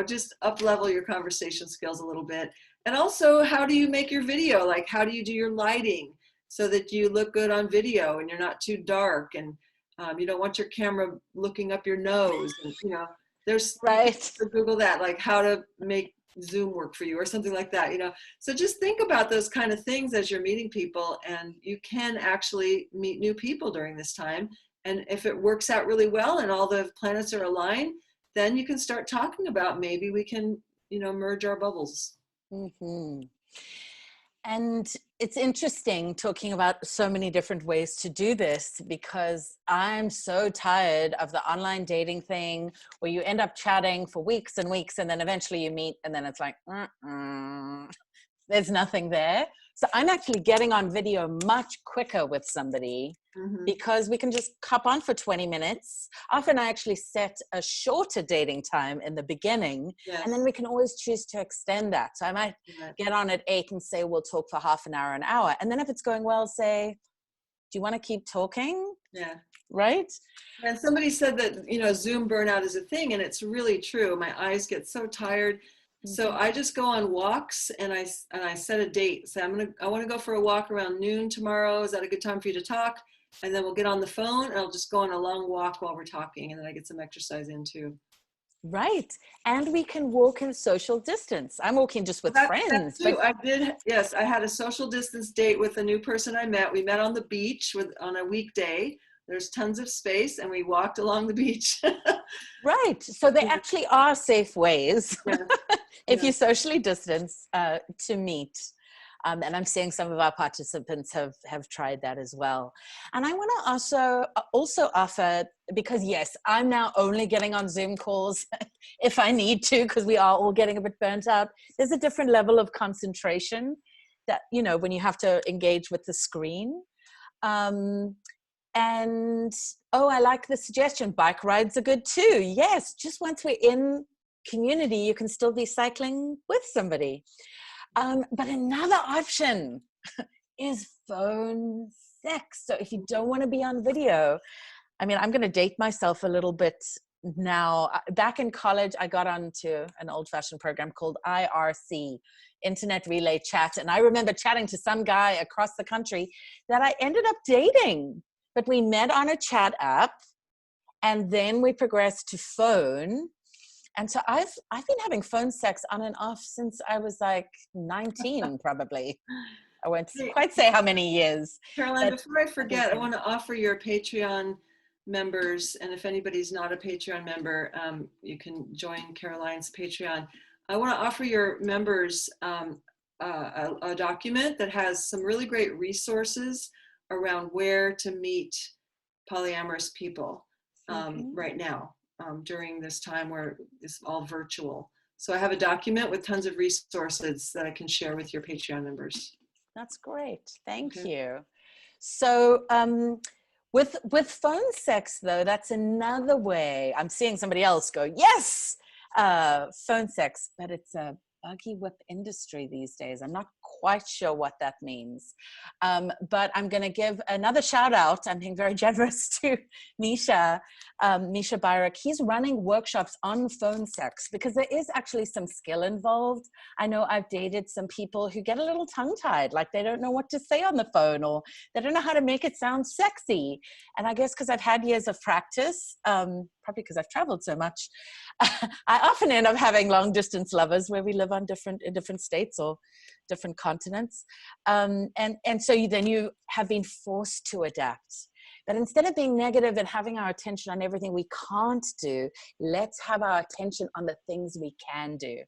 just up-level your conversation skills a little bit. And also, how do you make your video? Like, how do you do your lighting so that you look good on video and you're not too dark, and you don't want your camera looking up your nose, and there's right. Google that, like how to make Zoom work for you or something like that, So just think about those kind of things as you're meeting people, and you can actually meet new people during this time. And if it works out really well and all the planets are aligned, then you can start talking about maybe we can, merge our bubbles. Mm-hmm. And it's interesting talking about so many different ways to do this, because I'm so tired of the online dating thing where you end up chatting for weeks and weeks, and then eventually you meet, and then it's like, there's nothing there. So I'm actually getting on video much quicker with somebody, because we can just hop on for 20 minutes. Often I actually set a shorter dating time in the beginning, and then we can always choose to extend that. So I might get on at 8 and say, we'll talk for half an hour, an hour. And then if it's going well, say, do you want to keep talking? Yeah. Right? And somebody said that, Zoom burnout is a thing, and it's really true. My eyes get so tired. So I just go on walks, and I set a date. So I want to go for a walk around noon tomorrow. Is that a good time for you to talk? And then we'll get on the phone, and I'll just go on a long walk while we're talking, and then I get some exercise in too. Right. And we can walk in social distance. I'm walking just with friends. That too. I did. Yes. I had a social distance date with a new person I met. We met on the beach on a weekday. There's tons of space, and we walked along the beach. Right. So there actually are safe ways if you socially distance to meet. And I'm seeing some of our participants have tried that as well. And I want to also offer, because yes, I'm now only getting on Zoom calls if I need to, because we are all getting a bit burnt out. There's a different level of concentration that, you know, when you have to engage with the screen. And, oh, I like the suggestion. Bike rides are good too. Yes, just once we're in community, you can still be cycling with somebody. But another option is phone sex. So if you don't want to be on video, I mean, I'm going to date myself a little bit now. Back in college, I got onto an old-fashioned program called IRC, Internet Relay Chat. And I remember chatting to some guy across the country that I ended up dating. But we met on a chat app, and then we progressed to phone. And so I've been having phone sex on and off since I was like 19, probably. I won't quite say how many years. Caroline, before I forget, I want to offer your Patreon members, and if anybody's not a Patreon member, you can join Caroline's Patreon. I want to offer your members a document that has some really great resources around where to meet polyamorous people right now during this time where it's all virtual. So I have a document with tons of resources that I can share with your Patreon members. That's great. Thank you. So with phone sex, though, that's another way. I'm seeing somebody else go, yes, phone sex, but it's a buggy whip industry these days. I'm not quite sure what that means. But I'm going to give another shout out. I'm being very generous to Misha Byrak. He's running workshops on phone sex because there is actually some skill involved. I know I've dated some people who get a little tongue-tied, like they don't know what to say on the phone, or they don't know how to make it sound sexy. And I guess because I've had years of practice, probably because I've traveled so much, I often end up having long distance lovers where we live in different states or different continents. And so then you have been forced to adapt. But instead of being negative and having our attention on everything we can't do, let's have our attention on the things we can do.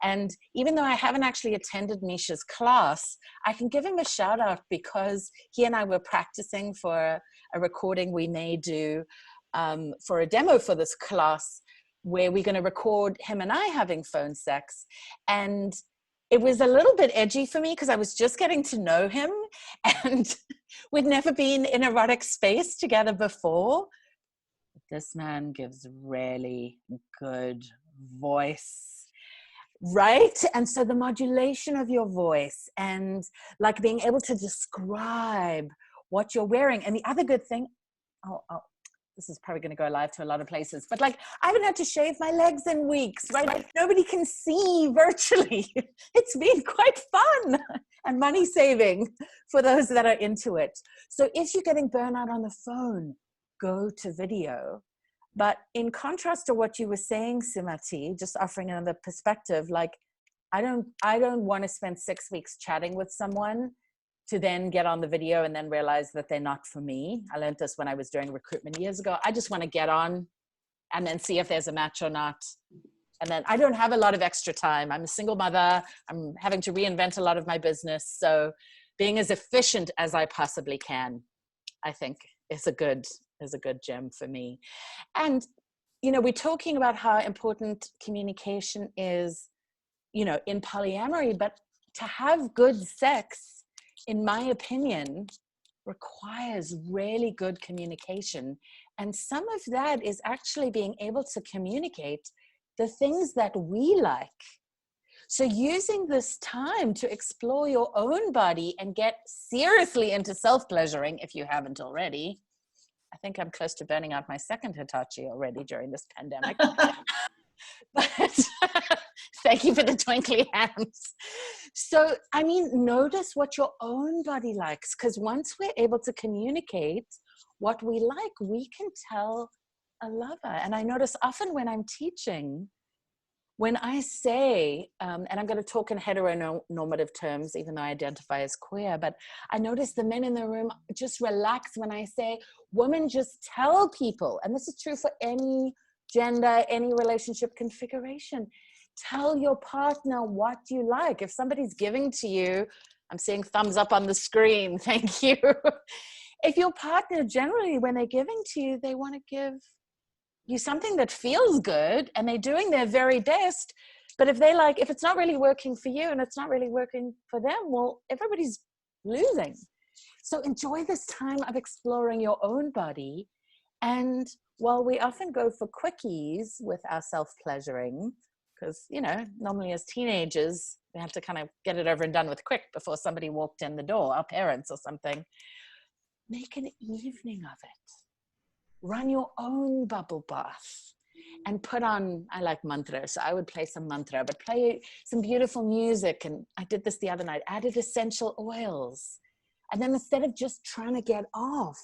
And even though I haven't actually attended Misha's class, I can give him a shout out because he and I were practicing for a recording we may do for a demo for this class, where we're going to record him and I having phone sex. And it was a little bit edgy for me because I was just getting to know him and we'd never been in erotic space together before. This man gives really good voice, right? And so the modulation of your voice and like being able to describe what you're wearing. And the other good thing, this is probably going to go live to a lot of places, but like I haven't had to shave my legs in weeks, right? Nobody can see virtually. It's been quite fun and money saving for those that are into it. So if you're getting burnout on the phone, go to video. But in contrast to what you were saying, Sumati, just offering another perspective, like I don't want to spend 6 weeks chatting with someone to then get on the video and then realize that they're not for me. I learned this when I was doing recruitment years ago. I just want to get on and then see if there's a match or not. And then I don't have a lot of extra time. I'm a single mother. I'm having to reinvent a lot of my business. So being as efficient as I possibly can, I think is a good gem for me. And, you know, we're talking about how important communication is, you know, in polyamory, but to have good sex, in my opinion, requires really good communication. And some of that is actually being able to communicate the things that we like. So using this time to explore your own body and get seriously into self-pleasuring, if you haven't already. I think I'm close to burning out my second Hitachi already during this pandemic. But thank you for the twinkly hands. So, I mean, notice what your own body likes, because once we're able to communicate what we like, we can tell a lover. And I notice often when I'm teaching, when I say, and I'm going to talk in heteronormative terms, even though I identify as queer, but I notice the men in the room just relax when I say, women just tell people, and this is true for any gender, any relationship configuration. Tell your partner what you like. If somebody's giving to you I'm seeing thumbs up on the screen. Thank you. If your partner, generally, when they're giving to you, they want to give you something that feels good and they're doing their very best. But if if it's not really working for you and it's not really working for them, well, everybody's losing. So enjoy this time of exploring your own body. And while we often go for quickies with our self-pleasuring, because, normally as teenagers, we have to kind of get it over and done with quick before somebody walked in the door, our parents or something. Make an evening of it. Run your own bubble bath and put on, I like mantra, so I would play some mantra, but play some beautiful music. And I did this the other night, added essential oils. And then instead of just trying to get off,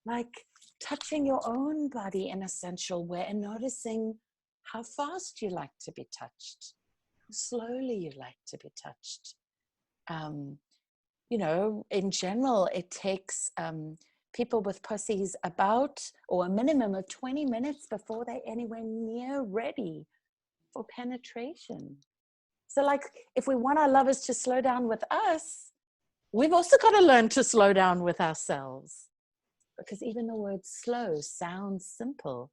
like touching your own body in a sensual way and noticing how fast you like to be touched, how slowly you like to be touched. In general, it takes people with pussies a minimum of 20 minutes before they're anywhere near ready for penetration. So if we want our lovers to slow down with us, we've also got to learn to slow down with ourselves. Because even the word slow sounds simple,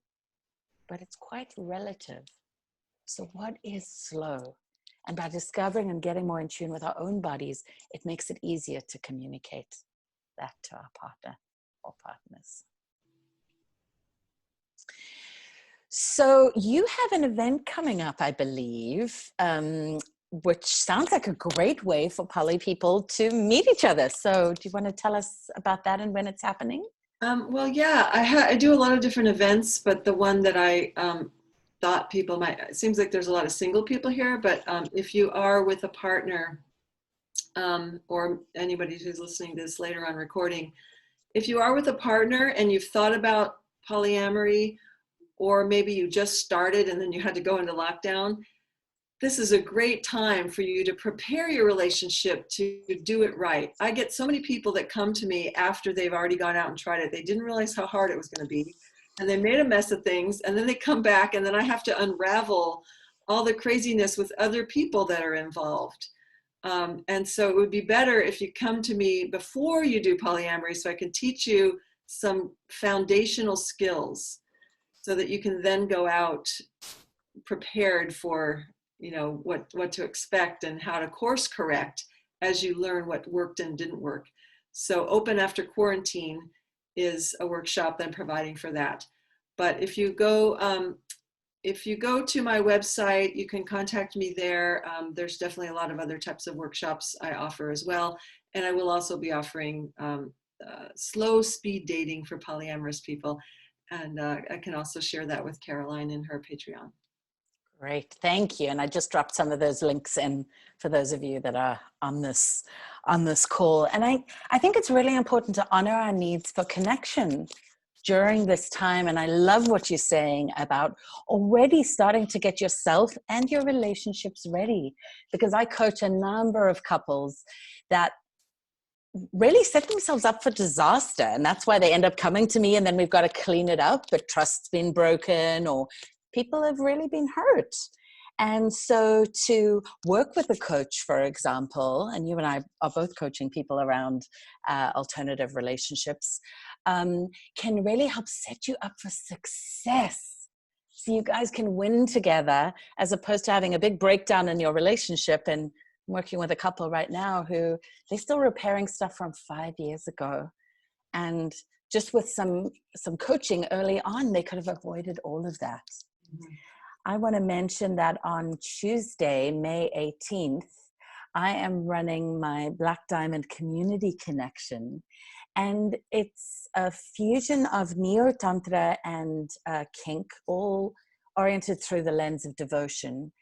but it's quite relative. So what is slow? And by discovering and getting more in tune with our own bodies, it makes it easier to communicate that to our partner or partners. So you have an event coming up, I believe, which sounds like a great way for poly people to meet each other. So do you want to tell us about that and when it's happening? Well, yeah, I do a lot of different events, but the one that I thought people might, it seems like there's a lot of single people here, but if you are with a partner, or anybody who's listening to this later on recording, if you are with a partner and you've thought about polyamory, or maybe you just started and then you had to go into lockdown, this is a great time for you to prepare your relationship to do it right. I get so many people that come to me after they've already gone out and tried it. They didn't realize how hard it was going to be, and they made a mess of things, and then they come back, and then I have to unravel all the craziness with other people that are involved. And so it would be better if you come to me before you do polyamory, so I can teach you some foundational skills so that you can then go out prepared for what to expect and how to course correct as you learn what worked and didn't work. So Open After Quarantine is a workshop that I'm providing for that. But if you go to my website, you can contact me there. There's definitely a lot of other types of workshops I offer as well. And I will also be offering slow speed dating for polyamorous people. And I can also share that with Caroline in her Patreon. Great, thank you. And I just dropped some of those links in for those of you that are on this call. And I think it's really important to honor our needs for connection during this time. And I love what you're saying about already starting to get yourself and your relationships ready, because I coach a number of couples that really set themselves up for disaster. And that's why they end up coming to me, and then we've got to clean it up, but trust's been broken or people have really been hurt. And so to work with a coach, for example, and you and I are both coaching people around alternative relationships, can really help set you up for success. So you guys can win together, as opposed to having a big breakdown in your relationship. And I'm working with a couple right now who they're still repairing stuff from 5 years ago. And just with some coaching early on, they could have avoided all of that. Mm-hmm. I want to mention that on Tuesday, May 18th, I am running my Black Diamond Community Connection. And it's a fusion of Neo-Tantra and kink, all oriented through the lens of devotion.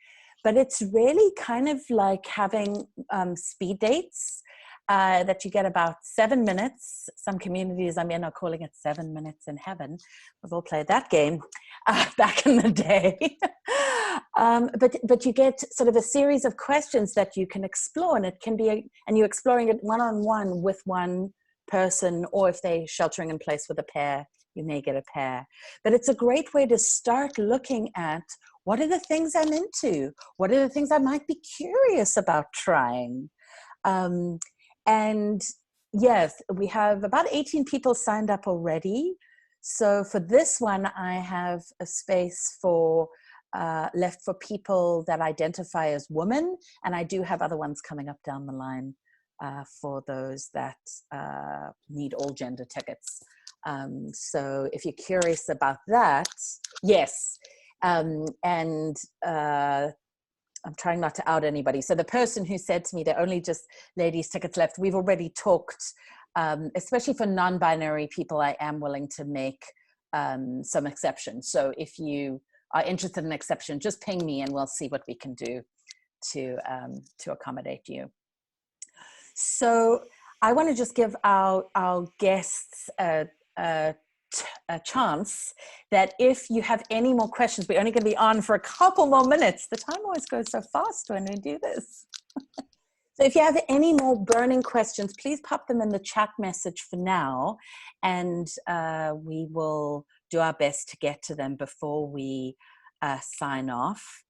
But it's really kind of like having speed dates that you get about 7 minutes. Some communities I'm in are calling it 7 minutes in heaven. We've all played that game back in the day. But you get sort of a series of questions that you can explore, and it can be, and you're exploring it one-on-one with one person, or if they're sheltering in place with a pair, you may get a pair. But it's a great way to start looking at, what are the things I'm into? What are the things I might be curious about trying? And yes, we have about 18 people signed up already. So for this one, I have a space for left for people that identify as women, and I do have other ones coming up down the line for those that need all gender tickets. So if you're curious about that, yes. And I'm trying not to out anybody. So the person who said to me, there are only just ladies tickets left, we've already talked, especially for non-binary people, I am willing to make some exceptions. So if you are interested in an exception, just ping me and we'll see what we can do to accommodate you. So I want to just give our guests a chance that if you have any more questions, we're only going to be on for a couple more minutes. The time always goes so fast when we do this. So if you have any more burning questions, please pop them in the chat message for now, and we will do our best to get to them before we sign off.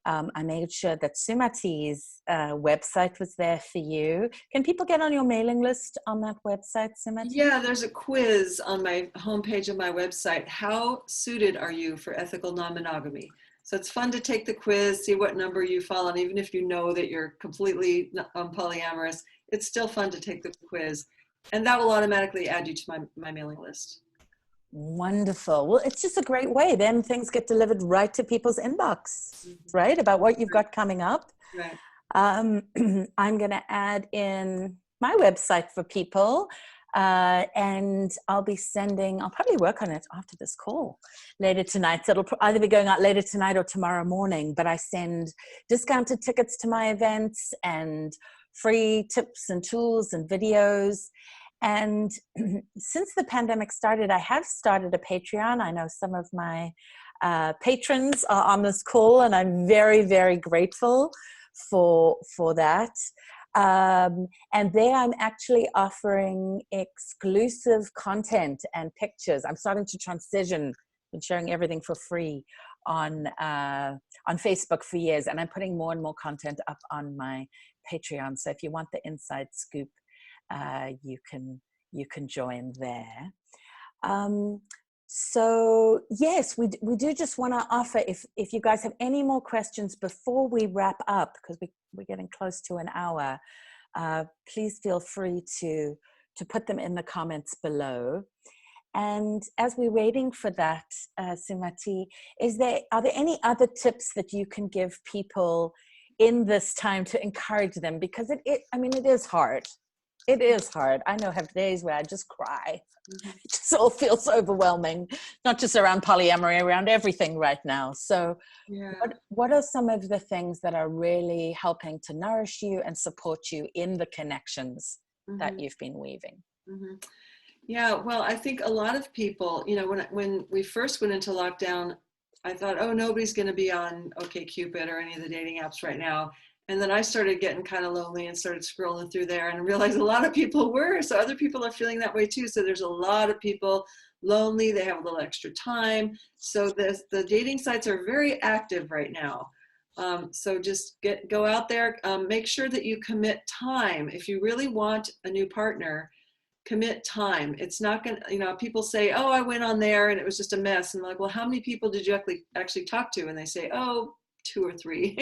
I made sure that Sumati's website was there for you. Can people get on your mailing list on that website, Sumati? Yeah, there's a quiz on my homepage of my website. How suited are you for ethical non-monogamy? So it's fun to take the quiz, see what number you fall on, even if you know that you're completely polyamorous. It's still fun to take the quiz, and that will automatically add you to my mailing list. Wonderful. Well, it's just a great way. Then things get delivered right to people's inbox, right? About what you've got coming up. Right. I'm going to add in my website for people, and I'll probably work on it after this call later tonight. So it'll either be going out later tonight or tomorrow morning, but I send discounted tickets to my events and free tips and tools and videos. And since the pandemic started, I have started a Patreon. I know some of my patrons are on this call, and I'm very, very grateful for that. And there I'm actually offering exclusive content and pictures. I'm starting to transition and sharing everything for free on Facebook for years, and I'm putting more and more content up on my Patreon. So if you want the inside scoop, you can join there. So yes, we do just want to offer, if you guys have any more questions before we wrap up, because we're getting close to an hour, please feel free to put them in the comments below. And as we're waiting for that, Sumati, are there any other tips that you can give people in this time to encourage them? Because it is hard. It is hard. I know I have days where I just cry. It just all feels overwhelming, not just around polyamory, around everything right now. So yeah. What are some of the things that are really helping to nourish you and support you in the connections that you've been weaving? Yeah, well, I think a lot of people, when we first went into lockdown, I thought, oh, nobody's going to be on OkCupid or any of the dating apps right now. And then I started getting kind of lonely and started scrolling through there and realized a lot of people were. So other people are feeling that way too. So there's a lot of people lonely. They have a little extra time. So the dating sites are very active right now. So just go out there. Make sure that you commit time. If you really want a new partner, commit time. It's not going to, people say, oh, I went on there and it was just a mess. And I'm like, well, how many people did you actually talk to? And they say, oh, 2 or 3.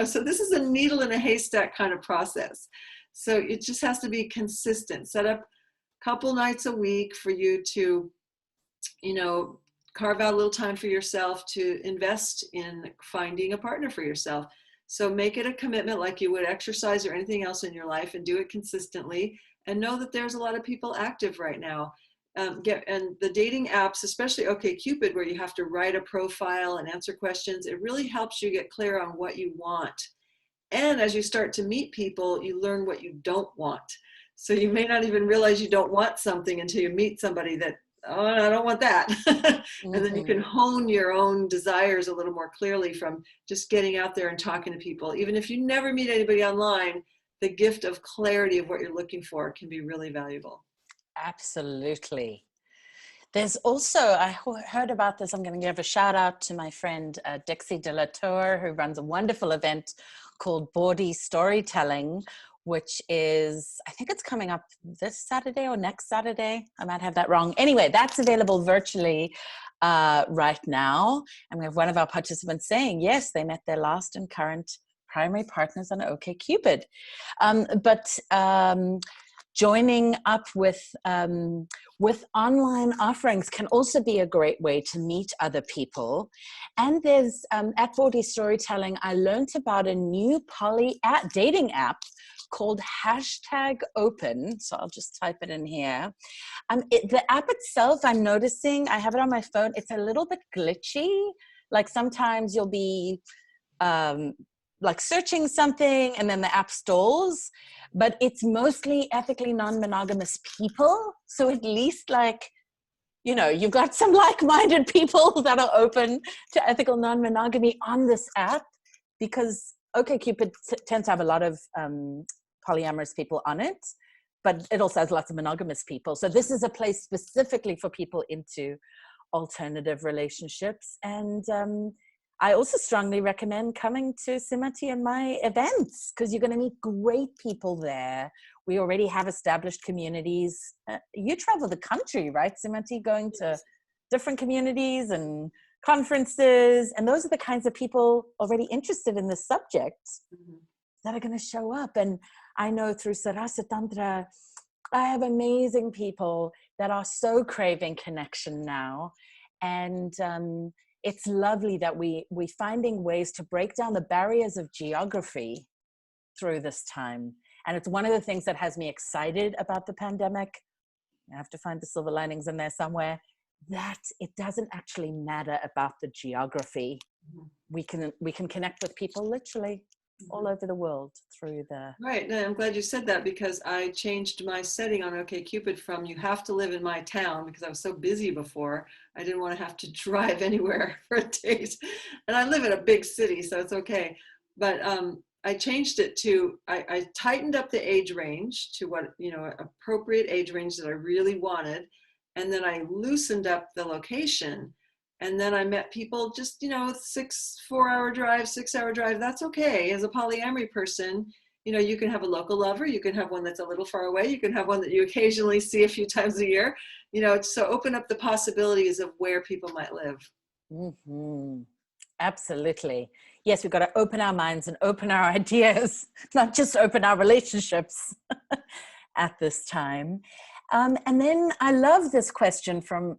So this is a needle in a haystack kind of process. So it just has to be consistent. Set up a couple nights a week for you to, carve out a little time for yourself to invest in finding a partner for yourself. So make it a commitment like you would exercise or anything else in your life, and do it consistently, and know that there's a lot of people active right now. And the dating apps, especially OkCupid, where you have to write a profile and answer questions, it really helps you get clear on what you want. And as you start to meet people, you learn what you don't want. So you may not even realize you don't want something until you meet somebody that, oh, I don't want that. And then you can hone your own desires a little more clearly from just getting out there and talking to people. Even if you never meet anybody online, the gift of clarity of what you're looking for can be really valuable. Absolutely. There's also, I heard about this, I'm going to give a shout out to my friend Dixie de la Tour, who runs a wonderful event called Bawdy Storytelling, which is, I think it's coming up this Saturday or next Saturday. I might have that wrong. Anyway, that's available virtually right now. And we have one of our participants saying, yes, they met their last and current primary partners on OkCupid. But joining up with online offerings can also be a great way to meet other people. And there's, at 40 Storytelling, I learned about a new dating app called #Open. So I'll just type it in here. The app itself, I'm noticing, I have it on my phone, it's a little bit glitchy. Like sometimes you'll be like searching something and then the app stalls, but it's mostly ethically non-monogamous people. So at least, like, you know, you've got some like-minded people that are open to ethical non-monogamy on this app, because OkCupid tends to have a lot of polyamorous people on it, but it also has lots of monogamous people. So this is a place specifically for people into alternative relationships. And I also strongly recommend coming to Sumati and my events, because you're going to meet great people there. We already have established communities. You travel the country, right, Sumati, going to different communities and conferences. And those are the kinds of people already interested in this subject that are going to show up. And I know through Sarasa Tantra, I have amazing people that are so craving connection now. And it's lovely that we're finding ways to break down the barriers of geography through this time. And it's one of the things that has me excited about the pandemic. I have to find the silver linings in there somewhere, that it doesn't actually matter about the geography. We can connect with people literally all over the world through the... Right, and I'm glad you said that, because I changed my setting on OkCupid from you have to live in my town, because I was so busy before. I didn't want to have to drive anywhere for a date. And I live in a big city, so it's okay. But I changed it to, I tightened up the age range to what, you know, appropriate age range that I really wanted. And then I loosened up the location. And then I met people just, you know, 4-hour drive, 6-hour drive. That's okay. As a polyamory person, you know, you can have a local lover. You can have one that's a little far away. You can have one that you occasionally see a few times a year. You know, so open up the possibilities of where people might live. Absolutely. Yes, we've got to open our minds and open our ideas, not just open our relationships at this time. And then I love this question from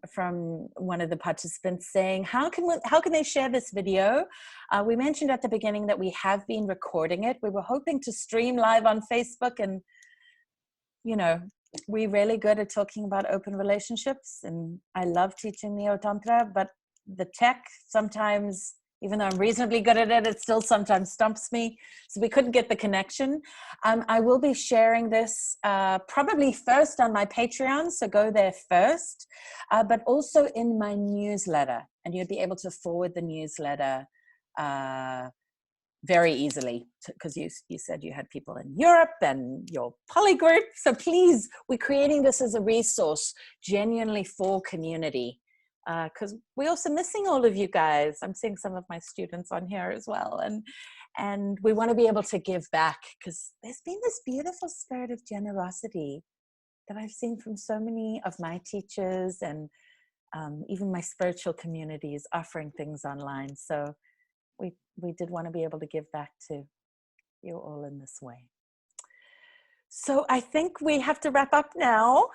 one of the participants saying, how can they share this video? We mentioned at the beginning that we have been recording it. We were hoping to stream live on Facebook, and, you know, we're really good at talking about open relationships, and I love teaching Neo-Tantra, but the tech sometimes, even though I'm reasonably good at it, it still sometimes stumps me. So we couldn't get the connection. I will be sharing this probably first on my Patreon, so go there first, but also in my newsletter. And you'll be able to forward the newsletter very easily, because you said you had people in Europe and your poly group. So please, we're creating this as a resource genuinely for community. Because we're also missing all of you guys. I'm seeing some of my students on here as well. And we want to be able to give back, because there's been this beautiful spirit of generosity that I've seen from so many of my teachers, and even my spiritual communities offering things online. So we did want to be able to give back to you all in this way. So I think we have to wrap up now.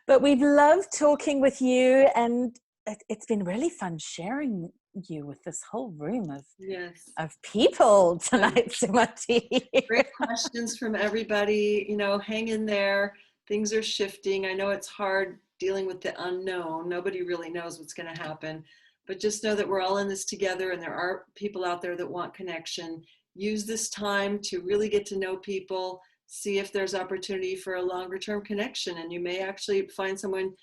But we've loved talking with you, and it's been really fun sharing you with this whole room of people tonight, Sumati. Great questions from everybody. You know, hang in there. Things are shifting. I know it's hard dealing with the unknown. Nobody really knows what's going to happen. But just know that we're all in this together, and there are people out there that want connection. Use this time to really get to know people. See if there's opportunity for a longer term connection, and you may actually find someone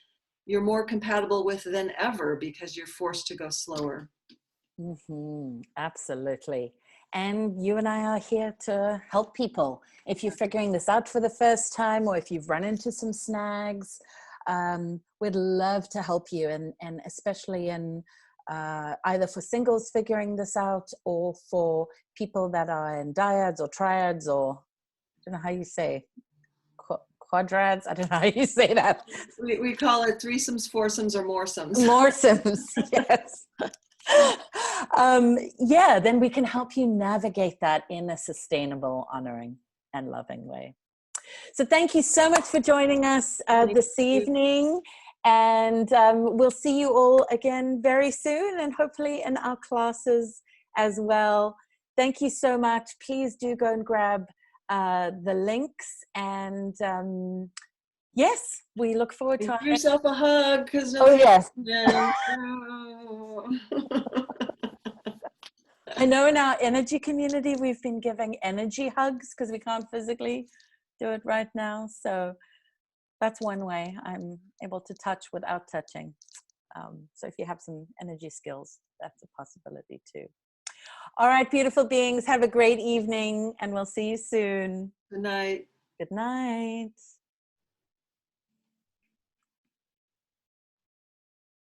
you're more compatible with than ever because you're forced to go slower. Absolutely. And you and I are here to help people. If you're figuring this out for the first time, or if you've run into some snags, we'd love to help you, and especially in either for singles figuring this out, or for people that are in dyads or triads or don't know how you say quadrads. I don't know how you say that. We call it threesomes, foursomes, or moresomes. Moresomes, yes. Yeah, then we can help you navigate that in a sustainable, honoring, and loving way. So thank you so much for joining us this evening. And we'll see you all again very soon, and hopefully in our classes as well. Thank you so much. Please do go and grab the links. And yes, we look forward to Give yourself a hug, because yes. Oh. I know in our energy community, we've been giving energy hugs because we can't physically do it right now. So that's one way I'm able to touch without touching. So if you have some energy skills, that's a possibility too. All right, beautiful beings, have a great evening, and we'll see you soon. Good night. Good night.